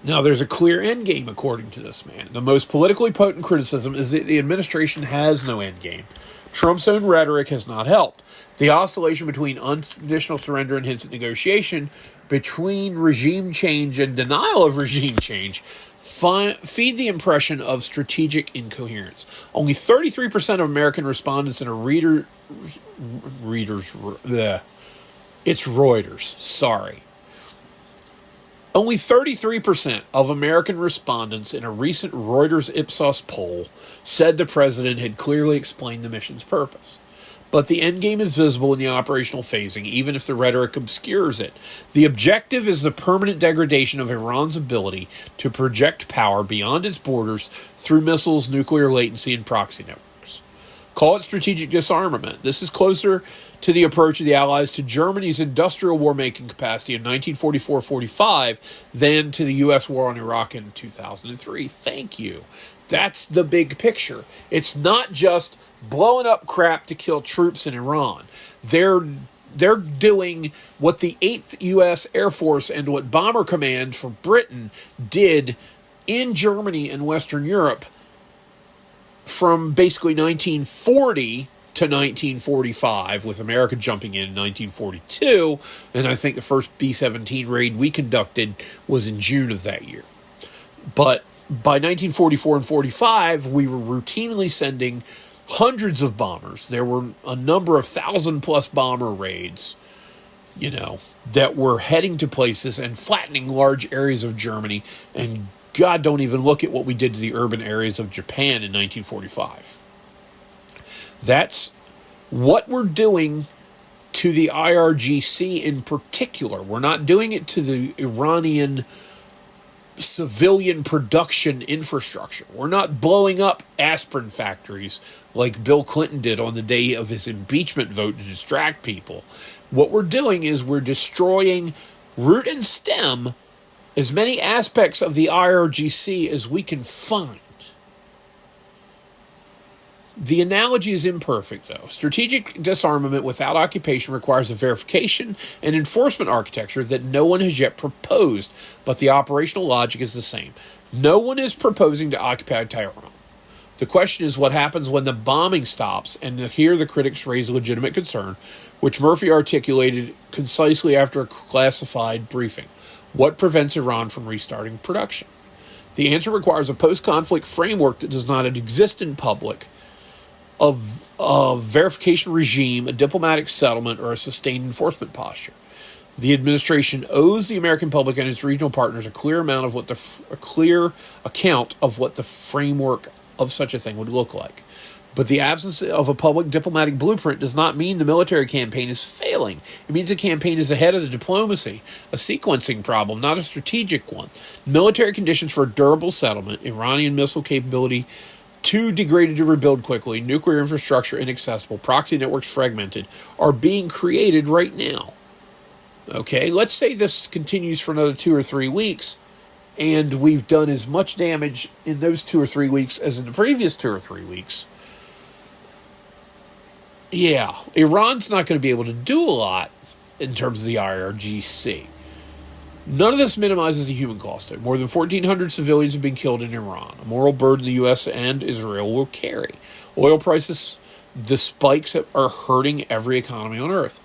Speaker 1: Now, there's a clear endgame, according to this man. The most politically potent criticism is that the administration has no endgame. Trump's own rhetoric has not helped. The oscillation between unconditional surrender and hints at negotiation, between regime change and denial of regime change, feed the impression of strategic incoherence. Only 33% of American respondents in a It's Reuters, sorry. Only 33% of American respondents in a recent Reuters Ipsos poll said the president had clearly explained the mission's purpose. But the endgame is visible in the operational phasing, even if the rhetoric obscures it. The objective is the permanent degradation of Iran's ability to project power beyond its borders through missiles, nuclear latency, and proxy networks. Call it strategic disarmament. This is closer to the approach of the Allies to Germany's industrial war-making capacity in 1944-45 than to the U.S. war on Iraq in 2003. Thank you. That's the big picture. It's not just blowing up crap to kill troops in Iran. They're doing what the 8th U.S. Air Force and what Bomber Command for Britain did in Germany and Western Europe from basically 1940 to 1945, with America jumping in 1942, and I think the first B-17 raid we conducted was in June of that year. But by 1944 and 45, we were routinely sending hundreds of bombers. There were a number of 1,000-plus bomber raids, that were heading to places and flattening large areas of Germany, and God, don't even look at what we did to the urban areas of Japan in 1945. That's what we're doing to the IRGC in particular. We're not doing it to the Iranian civilian production infrastructure. We're not blowing up aspirin factories like Bill Clinton did on the day of his impeachment vote to distract people. What we're doing is we're destroying root and stem as many aspects of the IRGC as we can find. The analogy is imperfect, though. Strategic disarmament without occupation requires a verification and enforcement architecture that no one has yet proposed, but the operational logic is the same. No one is proposing to occupy Tehran. The question is what happens when the bombing stops, and here the critics raise a legitimate concern, which Murphy articulated concisely after a classified briefing. What prevents Iran from restarting production? The answer requires a post-conflict framework that does not exist in public, of a verification regime, a diplomatic settlement, or a sustained enforcement posture. The administration owes the American public and its regional partners a clear account of what the framework of such a thing would look like. But the absence of a public diplomatic blueprint does not mean the military campaign is failing. It means the campaign is ahead of the diplomacy, a sequencing problem, not a strategic one. Military conditions for a durable settlement, Iranian missile capability too degraded to rebuild quickly, nuclear infrastructure inaccessible, proxy networks fragmented, are being created right now. Okay, let's say this continues for another 2 or 3 weeks, and we've done as much damage in those 2 or 3 weeks as in the previous 2 or 3 weeks. Yeah, Iran's not going to be able to do a lot in terms of the IRGC. None of this minimizes the human cost. More than 1,400 civilians have been killed in Iran, a moral burden the U.S. and Israel will carry. Oil prices, the spikes are hurting every economy on Earth.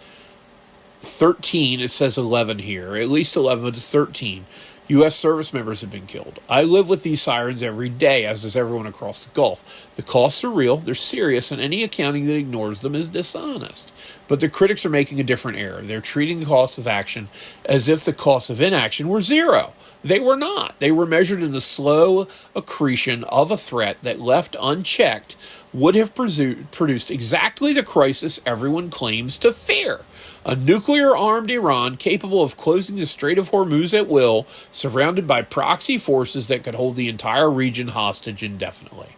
Speaker 1: 13, it says 11 here, at least 11, but it's 13. U.S. service members have been killed. I live with these sirens every day, as does everyone across the Gulf. The costs are real, they're serious, and any accounting that ignores them is dishonest. But the critics are making a different error. They're treating the cost of action as if the cost of inaction were zero. They were not. They were measured in the slow accretion of a threat that, left unchecked, would have produced exactly the crisis everyone claims to fear. A nuclear-armed Iran capable of closing the Strait of Hormuz at will, surrounded by proxy forces that could hold the entire region hostage indefinitely.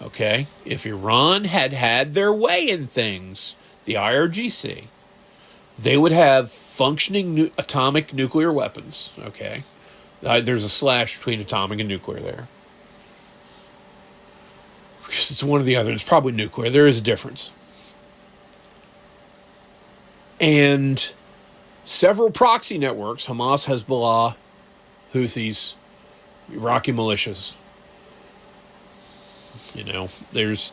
Speaker 1: Okay? If Iran had had their way in things, the IRGC, they would have functioning atomic nuclear weapons. Okay? There's a slash between atomic and nuclear there. It's one or the other. It's probably nuclear. There is a difference. And several proxy networks, Hamas, Hezbollah, Houthis, Iraqi militias. You know, there's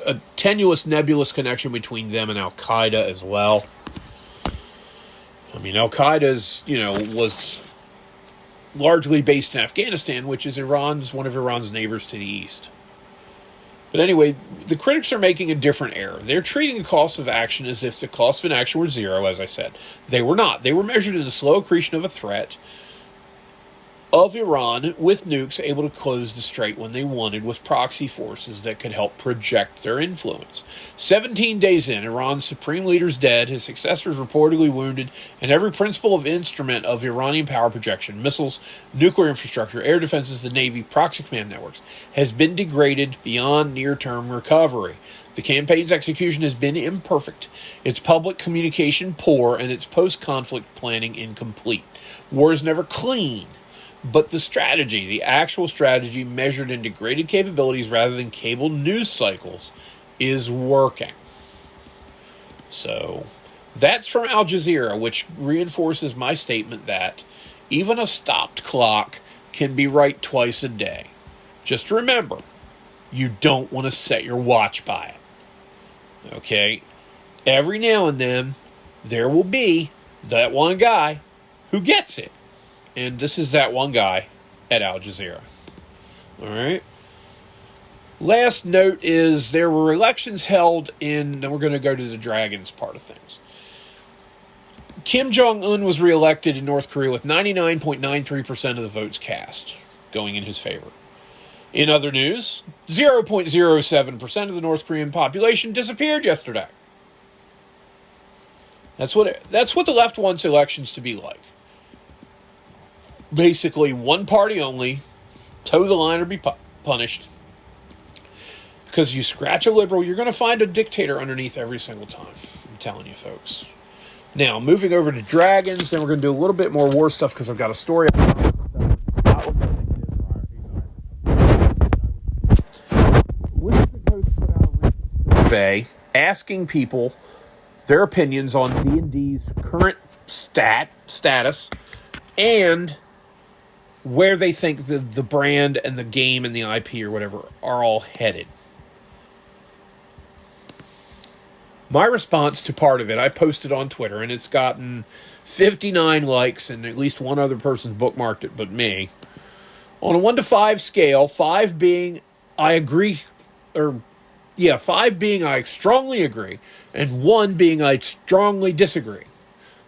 Speaker 1: a tenuous, nebulous connection between them and Al-Qaeda as well. I mean, Al-Qaeda's, was largely based in Afghanistan, which is one of Iran's neighbors to the east. But anyway, the critics are making a different error. They're treating the cost of action as if the cost of inaction were zero, as I said. They were not. They were measured in the slow accretion of a threat of Iran with nukes able to close the strait when they wanted, with proxy forces that could help project their influence. 17 days in, Iran's supreme leader's dead, his successors reportedly wounded, and every principle of instrument of Iranian power projection, missiles, nuclear infrastructure, air defenses, the Navy, proxy command networks, has been degraded beyond near-term recovery. The campaign's execution has been imperfect, its public communication poor, and its post-conflict planning incomplete. War is never clean. But the strategy, the actual strategy measured in degraded capabilities rather than cabled news cycles, is working. So, that's from Al-Jazeera, which reinforces my statement that even a stopped clock can be right twice a day. Just remember, you don't want to set your watch by it. Okay? Every now and then, there will be that one guy who gets it. And this is that one guy at Al Jazeera. All right. Last note is there were elections held in, and we're going to go to the dragons part of things. Kim Jong-un was reelected in North Korea with 99.93% of the votes cast going in his favor. In other news, 0.07% of the North Korean population disappeared yesterday. That's what the left wants elections to be like. Basically, one party only, toe the line or be punished. Because you scratch a liberal, you're going to find a dictator underneath every single time. I'm telling you, folks. Now, moving over to dragons, then we're going to do a little bit more war stuff because I've got a story. Wizards of the Coast put out a recent survey asking people their opinions on D&D's current status and where they think the brand and the game and the IP or whatever are all headed. My response to part of it, I posted on Twitter, and it's gotten 59 likes, and at least one other person's bookmarked it but me. On a 1 to 5 scale, 5 being I agree, 5 being I strongly agree, and 1 being I strongly disagree.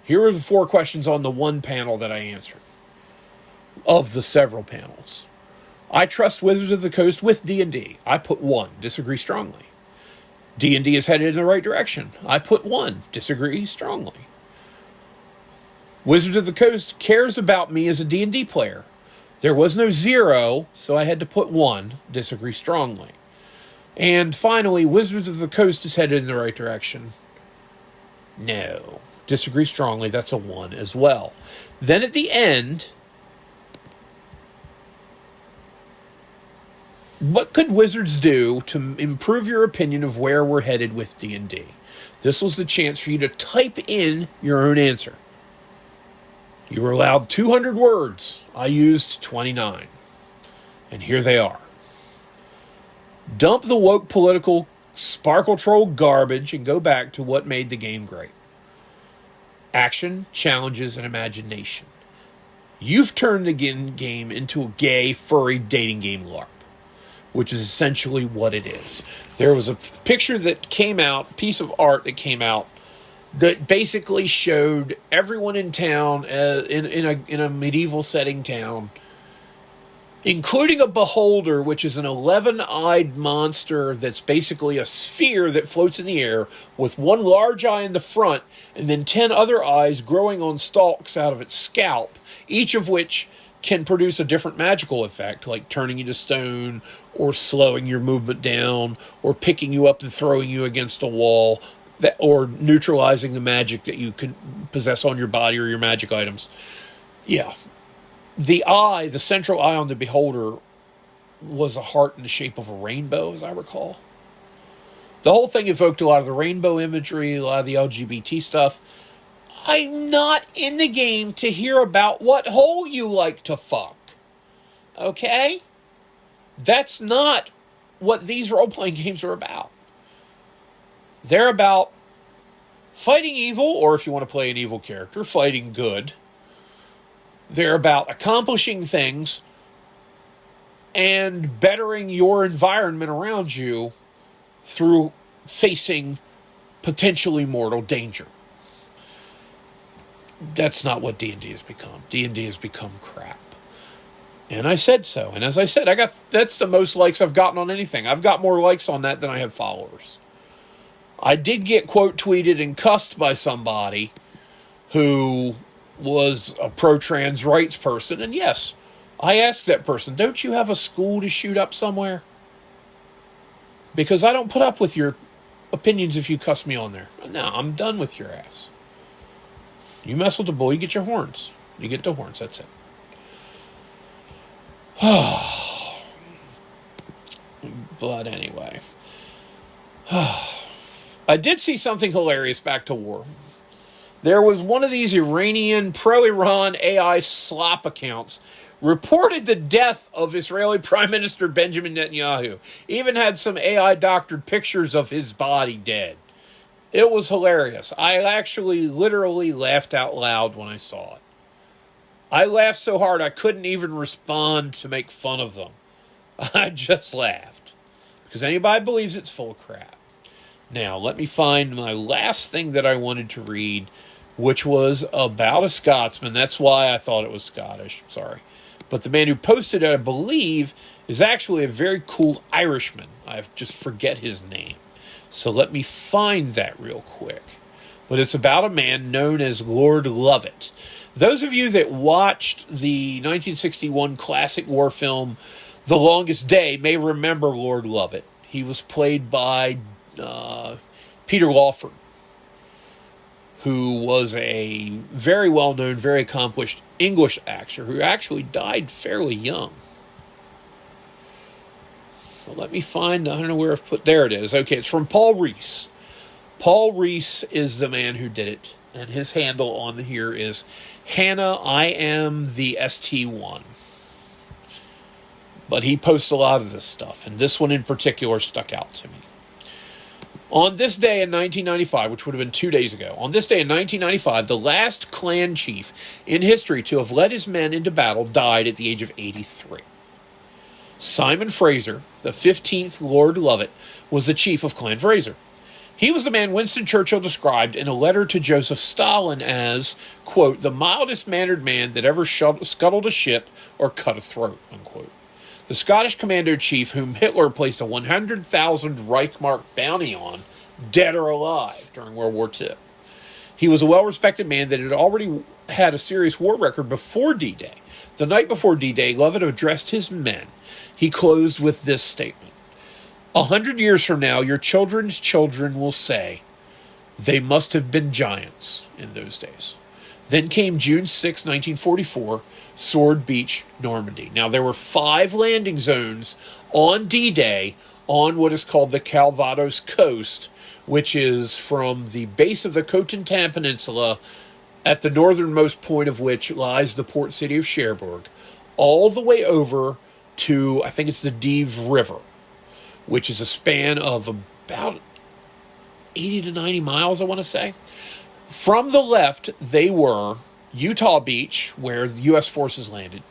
Speaker 1: Here are the 4 questions on the one panel that I answered. Of the several panels. I trust Wizards of the Coast with D&D. I put 1, disagree strongly. D&D is headed in the right direction. I put 1, disagree strongly. Wizards of the Coast cares about me as a D&D player. There was no 0, so I had to put 1, disagree strongly. And finally, Wizards of the Coast is headed in the right direction. No, disagree strongly, that's a 1 as well. Then at the end, What could wizards do to improve your opinion of where we're headed with D&D? This was the chance for you to type in your own answer. You were allowed 200 words. I used 29. And here they are. Dump the woke political sparkle troll garbage and go back to what made the game great. Action, challenges, and imagination. You've turned the game into a gay, furry dating game LARP, which is essentially what it is. There was a picture that came out, piece of art that came out, that basically showed everyone in town, in a medieval setting town, including a beholder, which is an 11-eyed monster that's basically a sphere that floats in the air with one large eye in the front and then 10 other eyes growing on stalks out of its scalp, each of which can produce a different magical effect, like turning you to stone or slowing your movement down or picking you up and throwing you against a wall, or neutralizing the magic that you can possess on your body or your magic items. Yeah. The eye, the central eye on the beholder, was a heart in the shape of a rainbow, as I recall. The whole thing evoked a lot of the rainbow imagery, a lot of the LGBT stuff. I'm not in the game to hear about what hole you like to fuck. Okay? That's not what these role-playing games are about. They're about fighting evil, or if you want to play an evil character, fighting good. They're about accomplishing things and bettering your environment around you through facing potentially mortal danger. That's not what D&D has become. D&D has become crap. And I said so. And as I said, that's the most likes I've gotten on anything. I've got more likes on that than I have followers. I did get quote tweeted and cussed by somebody who was a pro-trans rights person. And yes, I asked that person, don't you have a school to shoot up somewhere? Because I don't put up with your opinions if you cuss me on there. No, I'm done with your ass. You mess with the bull, you get your horns. You get the horns, that's it. But anyway. I did see something hilarious back to war. There was one of these Iranian pro-Iran AI slop accounts reported the death of Israeli Prime Minister Benjamin Netanyahu. Even had some AI doctored pictures of his body dead. It was hilarious. I actually literally laughed out loud when I saw it. I laughed so hard I couldn't even respond to make fun of them. I just laughed. Because anybody believes it's full of crap. Now, let me find my last thing that I wanted to read, which was about a Scotsman. That's why I thought it was Scottish. Sorry. But the man who posted it, I believe, is actually a very cool Irishman. I just forget his name. So let me find that real quick. But it's about a man known as Lord Lovat. Those of you that watched the 1961 classic war film, The Longest Day, may remember Lord Lovat. He was played by Peter Lawford, who was a very well-known, very accomplished English actor who actually died fairly young. So let me find, I don't know where I've put, there it is. Okay, it's from Paul Reese. Paul Reese is the man who did it, and his handle on here is Hannah, I am the ST1. But he posts a lot of this stuff, and this one in particular stuck out to me. On this day in 1995, which would have been 2 days ago, on this day in 1995, the last clan chief in history to have led his men into battle died at the age of 83. Simon Fraser, the 15th Lord Lovat, was the chief of Clan Fraser. He was the man Winston Churchill described in a letter to Joseph Stalin as, quote, the mildest-mannered man that ever scuttled a ship or cut a throat, unquote. The Scottish commando-chief whom Hitler placed a 100,000 Reichmark bounty on, dead or alive, during World War II. He was a well-respected man that had already had a serious war record before D-Day. The night before D-Day, Lovat addressed his men. He closed with this statement. 100 years from now, your children's children will say, they must have been giants in those days. Then came June 6, 1944, Sword Beach, Normandy. Now, there were 5 landing zones on D-Day on what is called the Calvados Coast, which is from the base of the Cotentin Peninsula, at the northernmost point of which lies the port city of Cherbourg, all the way over to, I think it's the Dives River, which is a span of about 80 to 90 miles, I want to say. From the left, they were Utah Beach, where the U.S. forces landed,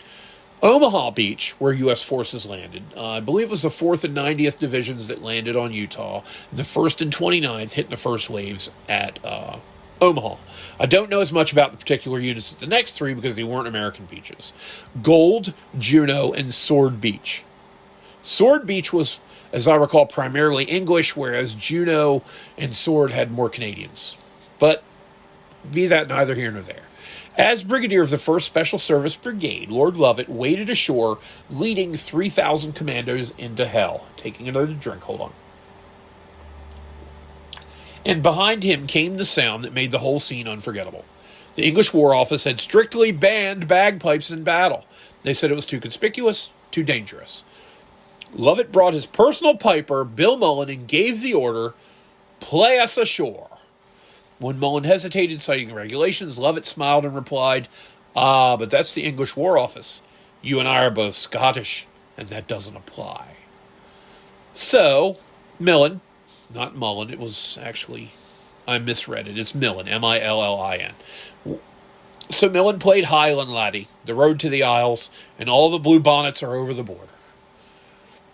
Speaker 1: Omaha Beach, where U.S. forces landed. I believe it was the 4th and 90th Divisions that landed on Utah. The 1st and 29th hitting the first waves at Omaha. I don't know as much about the particular units as the next 3 because they weren't American beaches. Gold, Juno, and Sword Beach. Sword Beach was, as I recall, primarily English, whereas Juno and Sword had more Canadians. But be that neither here nor there. As Brigadier of the 1st Special Service Brigade, Lord Lovat waded ashore, leading 3,000 commandos into hell. Taking another drink, hold on. And behind him came the sound that made the whole scene unforgettable. The English War Office had strictly banned bagpipes in battle. They said it was too conspicuous, too dangerous. Lovat brought his personal piper, Bill Mullen, and gave the order, "Play us ashore." When Mullen hesitated, citing the regulations, Lovat smiled and replied, but that's the English War Office. You and I are both Scottish, and that doesn't apply." So, Millen, not Mullen, it was actually, I misread it, it's Millen, Millin. So Millen played Highland Laddie, the road to the Isles, and all the blue bonnets are over the border.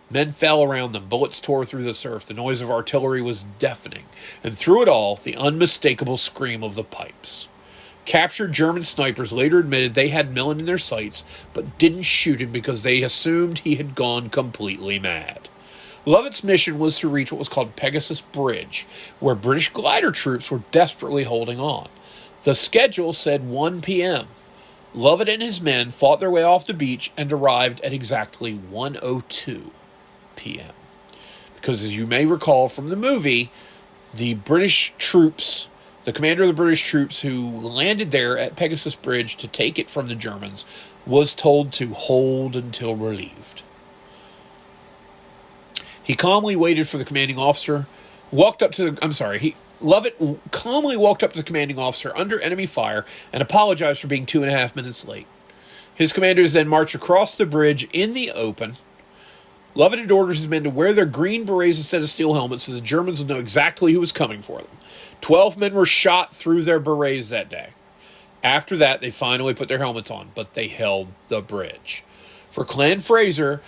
Speaker 1: Men fell around them, bullets tore through the surf, the noise of artillery was deafening, and through it all, the unmistakable scream of the pipes. Captured German snipers later admitted they had Millen in their sights, but didn't shoot him because they assumed he had gone completely mad. Lovat's mission was to reach what was called Pegasus Bridge, where British glider troops were desperately holding on. The schedule said 1 p.m. Lovat and his men fought their way off the beach and arrived at exactly 1:02 p.m. Because, as you may recall from the movie, the British troops, the commander of the British troops who landed there at Pegasus Bridge to take it from the Germans, was told to hold until relieved. He calmly waited for the commanding officer, Lovat calmly walked up to the commanding officer under enemy fire and apologized for being 2.5 minutes late. His commanders then marched across the bridge in the open. Lovat had ordered his men to wear their green berets instead of steel helmets so the Germans would know exactly who was coming for them. 12 men were shot through their berets that day. After that, they finally put their helmets on, but they held the bridge. For Clan Fraser,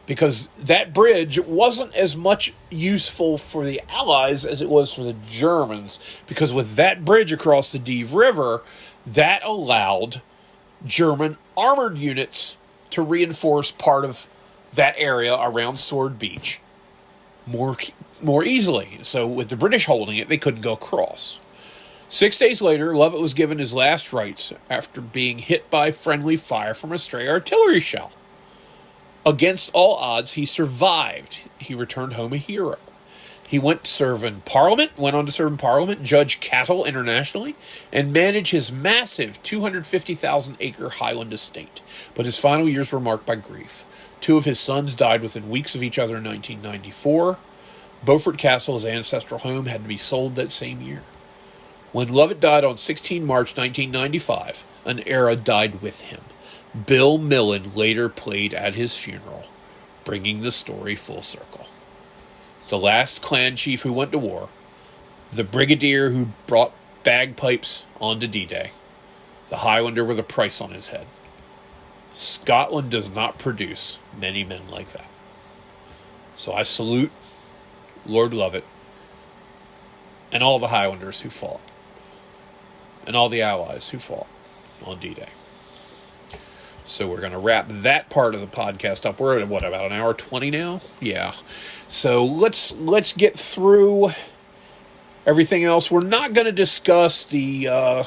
Speaker 1: because that bridge wasn't as much useful for the Allies as it was for the Germans, because with that bridge across the Dives River, that allowed German armored units to reinforce part of that area around Sword Beach more easily. So with the British holding it, they couldn't go across. 6 days later, Lovat was given his last rites after being hit by friendly fire from a stray artillery shell. Against all odds, he survived. He returned home a hero. He went on to serve in Parliament, judge cattle internationally, and manage his massive 250,000-acre Highland estate. But his final years were marked by grief. 2 of his sons died within weeks of each other in 1994. Beaufort Castle, his ancestral home, had to be sold that same year. When Lovat died on 16 March 1995, an era died with him. Bill Millen later played at his funeral, bringing the story full circle. The last clan chief who went to war, the brigadier who brought bagpipes onto D-Day, the Highlander with a price on his head. Scotland does not produce many men like that. So I salute Lord Lovat and all the Highlanders who fought, and all the Allies who fought on D-Day. So we're going to wrap that part of the podcast up. We're at, about an hour 20 now? Yeah. So let's get through everything else. We're not going to discuss the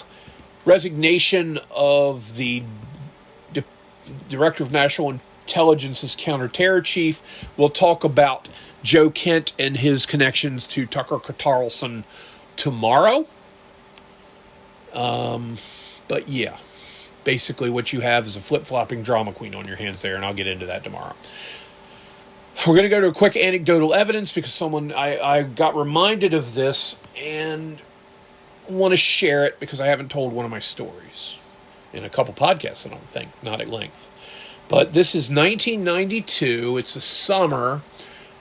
Speaker 1: resignation of the Director of National Intelligence's counterterror chief. We'll talk about Joe Kent and his connections to Tucker Carlson tomorrow. But yeah, basically what you have is a flip-flopping drama queen on your hands there, and I'll get into that tomorrow. We're going to go to a quick anecdotal evidence because I got reminded of this and want to share it because I haven't told one of my stories in a couple podcasts, I don't think, not at length. But this is 1992. It's the summer,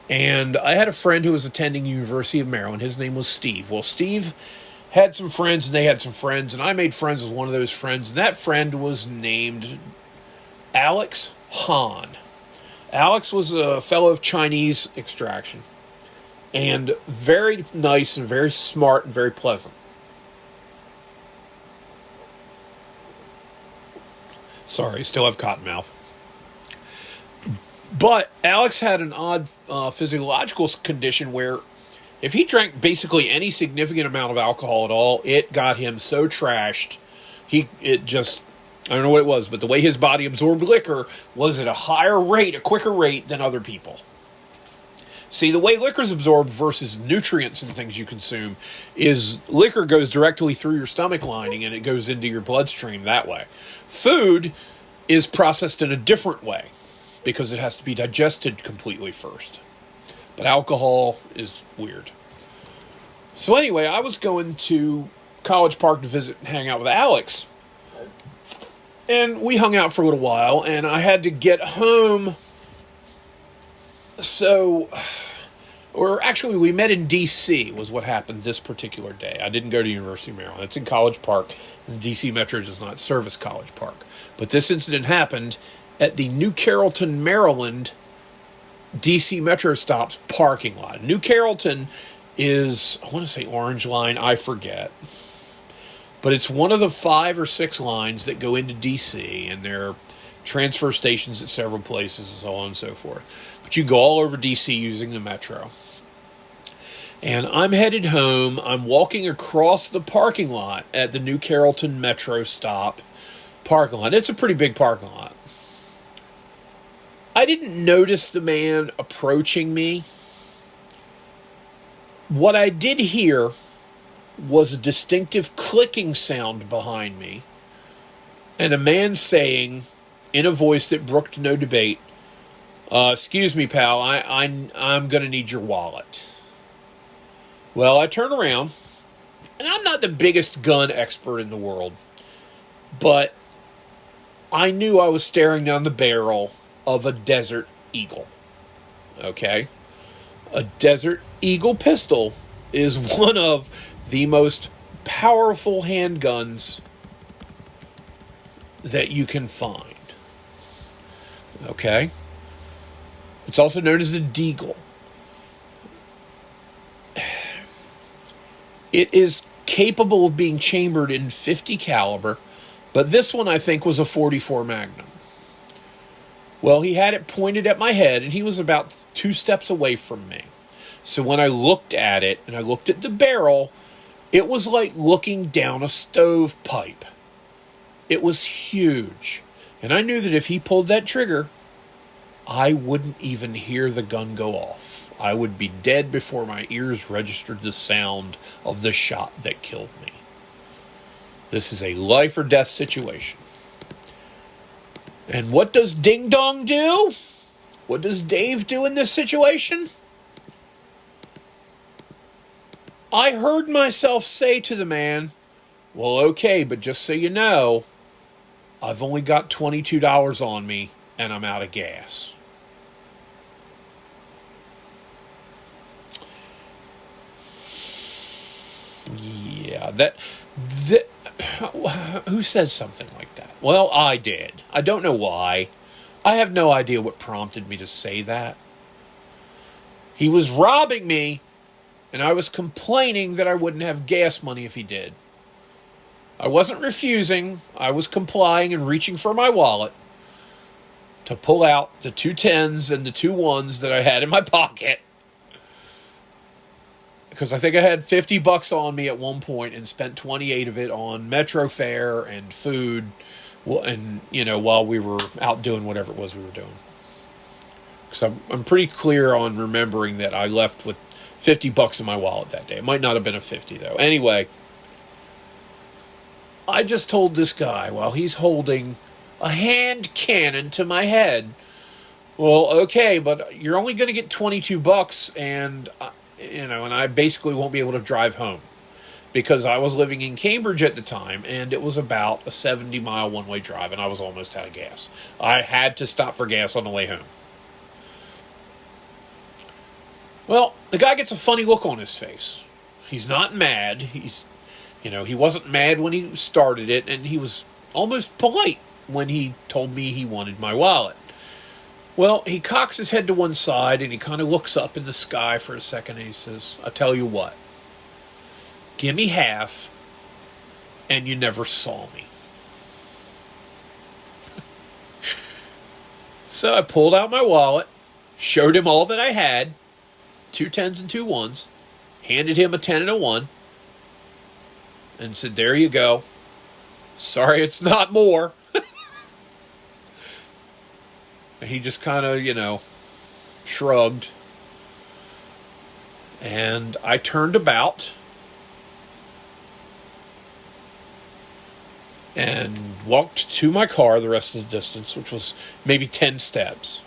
Speaker 1: and I had a friend who was attending University of Maryland. His name was Steve. Well, Steve had some friends, and they had some friends, and I made friends with one of those friends, and that friend was named Alex Han. Alex was a fellow of Chinese extraction, and very nice and very smart and very pleasant. Sorry, still have cotton mouth. But Alex had an odd physiological condition where if he drank basically any significant amount of alcohol at all, it got him so trashed. I don't know what it was, but the way his body absorbed liquor was at a higher rate, a quicker rate than other people. See, the way liquor is absorbed versus nutrients and things you consume is liquor goes directly through your stomach lining and it goes into your bloodstream that way. Food is processed in a different way because it has to be digested completely first. But alcohol is weird. So anyway, I was going to College Park to visit and hang out with Alex. And we hung out for a little while, and I had to get home. Actually, we met in D.C. was what happened this particular day. I didn't go to University of Maryland. It's in College Park, and the D.C. Metro does not service College Park. But this incident happened at the New Carrollton, Maryland, D.C. Metro stops parking lot. New Carrollton is, I want to say Orange Line, I forget. But it's one of the 5 or 6 lines that go into D.C., and there are transfer stations at several places and so on and so forth. But you go all over D.C. using the Metro. And I'm headed home. I'm walking across the parking lot at the New Carrollton Metro stop parking lot. It's a pretty big parking lot. I didn't notice the man approaching me. What I did hear was a distinctive clicking sound behind me and a man saying in a voice that brooked no debate, excuse me, pal, I'm going to need your wallet. Well, I turn around, and I'm not the biggest gun expert in the world, but I knew I was staring down the barrel of a Desert Eagle. Okay? A Desert Eagle pistol is one of the most powerful handguns that you can find. Okay? It's also known as a Deagle. It is capable of being chambered in .50 caliber, but this one I think was a .44 Magnum. Well, he had it pointed at my head, and he was about 2 steps away from me. So when I looked at it, and I looked at the barrel, it was like looking down a stovepipe. It was huge. And I knew that if he pulled that trigger, I wouldn't even hear the gun go off. I would be dead before my ears registered the sound of the shot that killed me. This is a life or death situation. And what does Ding Dong do? What does Dave do in this situation? I heard myself say to the man, well, okay, but just so you know, I've only got $22 on me, and I'm out of gas. Yeah, who says something like that? Well, I did. I don't know why. I have no idea what prompted me to say that. He was robbing me, and I was complaining that I wouldn't have gas money if he did. I wasn't refusing. I was complying and reaching for my wallet to pull out the 2 10s and the 2 1s that I had in my pocket. Because I think I had $50 on me at one point and spent 28 of it on metro fare and food, and while we were out doing whatever it was we were doing. Because I'm pretty clear on remembering that I left with $50 in my wallet that day. It might not have been a 50 though. Anyway, I just told this guy while he's holding a hand cannon to my head, well, okay, but you're only going to get $22, and and I basically won't be able to drive home because I was living in Cambridge at the time, and it was about a 70-mile one-way drive, and I was almost out of gas. I had to stop for gas on the way home. Well, the guy gets a funny look on his face. He's not mad. He wasn't mad when he started it, and he was almost polite when he told me he wanted my wallet. Well, he cocks his head to one side, and he kind of looks up in the sky for a second, and he says, "I'll tell you what. Give me half, and you never saw me." So I pulled out my wallet, showed him all that I had, 2 10s and 2 1s, handed him a 10 and a 1, and said, "There you go. Sorry it's not more." And he just kind of, shrugged. And I turned about and walked to my car the rest of the distance, which was maybe 10 steps.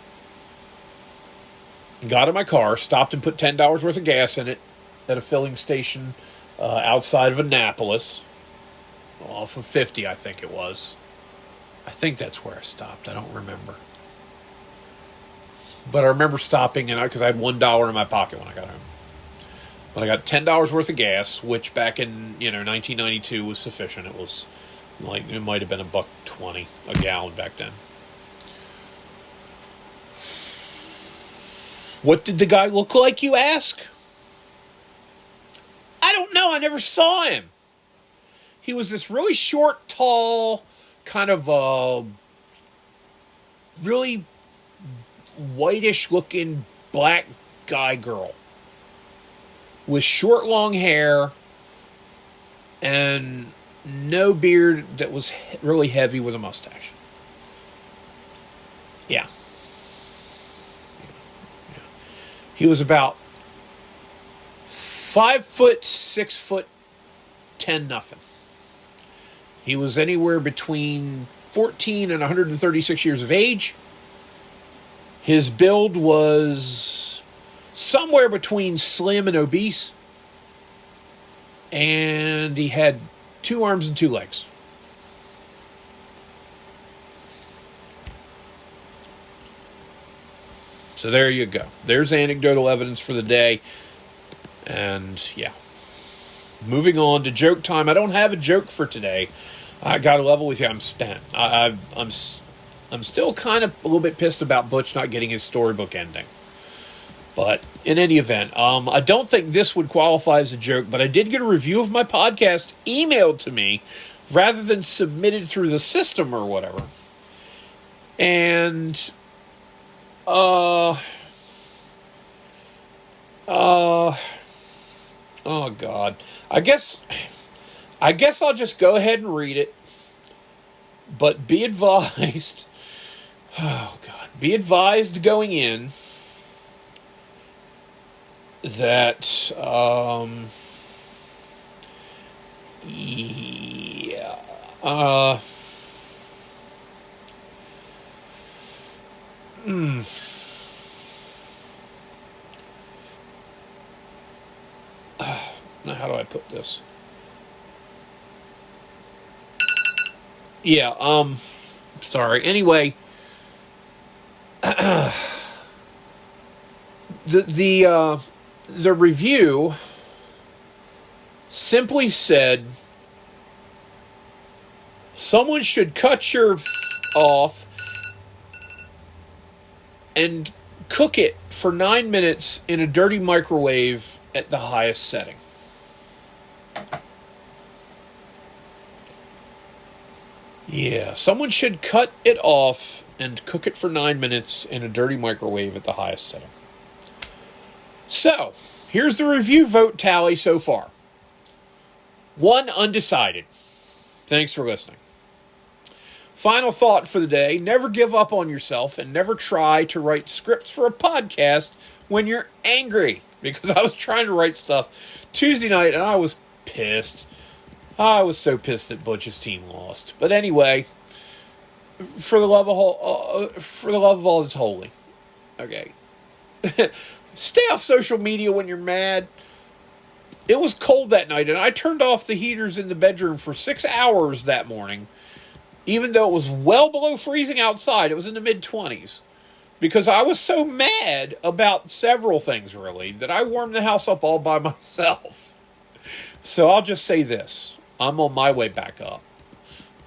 Speaker 1: Got in my car, stopped and put $10 worth of gas in it at a filling station outside of Annapolis, off of 50, I think it was. I think that's where I stopped. I don't remember. But I remember stopping because I had $1 in my pocket when I got home. But I got $10 worth of gas, which back in 1992 was sufficient. It was it might have been $1.20 a gallon back then. What did the guy look like, you ask? I don't know. I never saw him. He was this really short, tall, kind of really whitish-looking black girl with short, long hair and no beard that was really heavy with a mustache. Yeah. He was about 5 foot, 6 foot, 10 nothing. He was anywhere between 14 and 136 years of age. His build was somewhere between slim and obese. And he had 2 arms and 2 legs. So there you go. There's anecdotal evidence for the day. And yeah. Moving on to joke time. I don't have a joke for today. I got to level with you. I'm spent. I'm still kind of a little bit pissed about Butch not getting his storybook ending. But in any event, I don't think this would qualify as a joke, but I did get a review of my podcast emailed to me rather than submitted through the system or whatever. And oh God. I guess I'll just go ahead and read it. But be advised. Oh God. Be advised going in that yeah. Now, how do I put this? Yeah, sorry. Anyway, the review simply said someone should cut your off and cook it for 9 minutes in a dirty microwave at the highest setting. Yeah, someone should cut it off and cook it for 9 minutes in a dirty microwave at the highest setting. So, here's the review vote tally so far. 1 undecided. Thanks for listening. Final thought for the day, never give up on yourself and never try to write scripts for a podcast when you're angry. Because I was trying to write stuff Tuesday night and I was pissed. I was so pissed that Butch's team lost. But anyway, for the love of all that's holy, okay, stay off social media when you're mad. It was cold that night, and I turned off the heaters in the bedroom for 6 hours that morning, even though it was well below freezing outside. It was in the mid-20s. Because I was so mad about several things, really, that I warmed the house up all by myself. So I'll just say this. I'm on my way back up.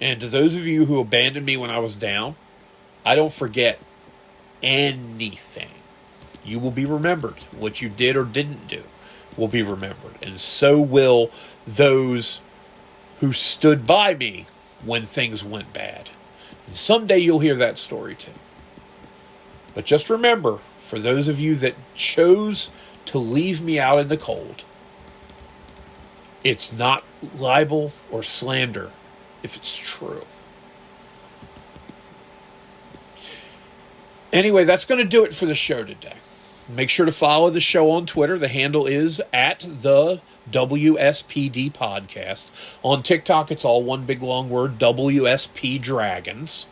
Speaker 1: And to those of you who abandoned me when I was down, I don't forget anything. You will be remembered. What you did or didn't do will be remembered. And so will those who stood by me when things went bad. And someday you'll hear that story too. But just remember, for those of you that chose to leave me out in the cold, it's not libel or slander if it's true. Anyway, that's going to do it for the show today. Make sure to follow the show on Twitter. The handle is at the WSPD Podcast. On TikTok, it's all one big long word, WSP Dragons.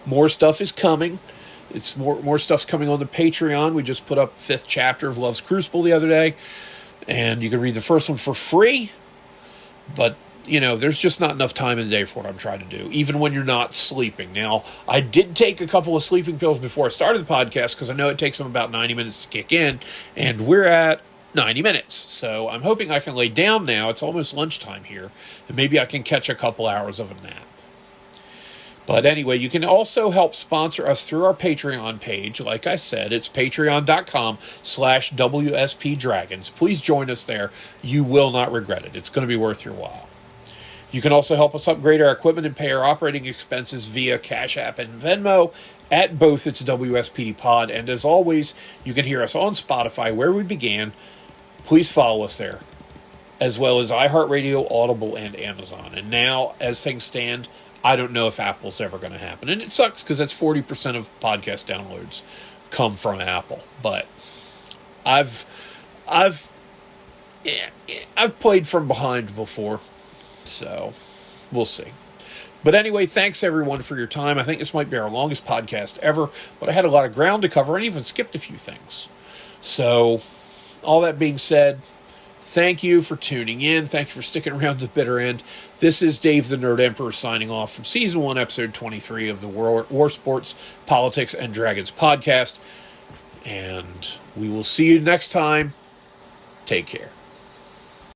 Speaker 1: More stuff is coming. It's more stuff's coming on the Patreon. We just put up 5th chapter of Love's Crucible the other day. And you can read the first one for free. But, you know, there's just not enough time in the day for what I'm trying to do, even when you're not sleeping. Now, I did take a couple of sleeping pills before I started the podcast because I know it takes them about 90 minutes to kick in, and we're at 90 minutes. So I'm hoping I can lay down now. It's almost lunchtime here, and maybe I can catch a couple hours of a nap. But anyway, you can also help sponsor us through our Patreon page. Like I said, it's patreon.com/WSPDragons. Please join us there. You will not regret it. It's going to be worth your while. You can also help us upgrade our equipment and pay our operating expenses via Cash App and Venmo. At both, it's WSPD Pod. And as always, you can hear us on Spotify, where we began. Please follow us there, as well as iHeartRadio, Audible, and Amazon. And now, as things stand, I don't know if Apple's ever going to happen. And it sucks because that's 40% of podcast downloads come from Apple. But I've played from behind before. So we'll see. But anyway, thanks everyone for your time. I think this might be our longest podcast ever, but I had a lot of ground to cover and even skipped a few things. So all that being said, thank you for tuning in. Thank you for sticking around to the bitter end. This is Dave the Nerd Emperor signing off from Season 1, Episode 23 of the War Sports, Politics, and Dragons podcast. And we will see you next time. Take care.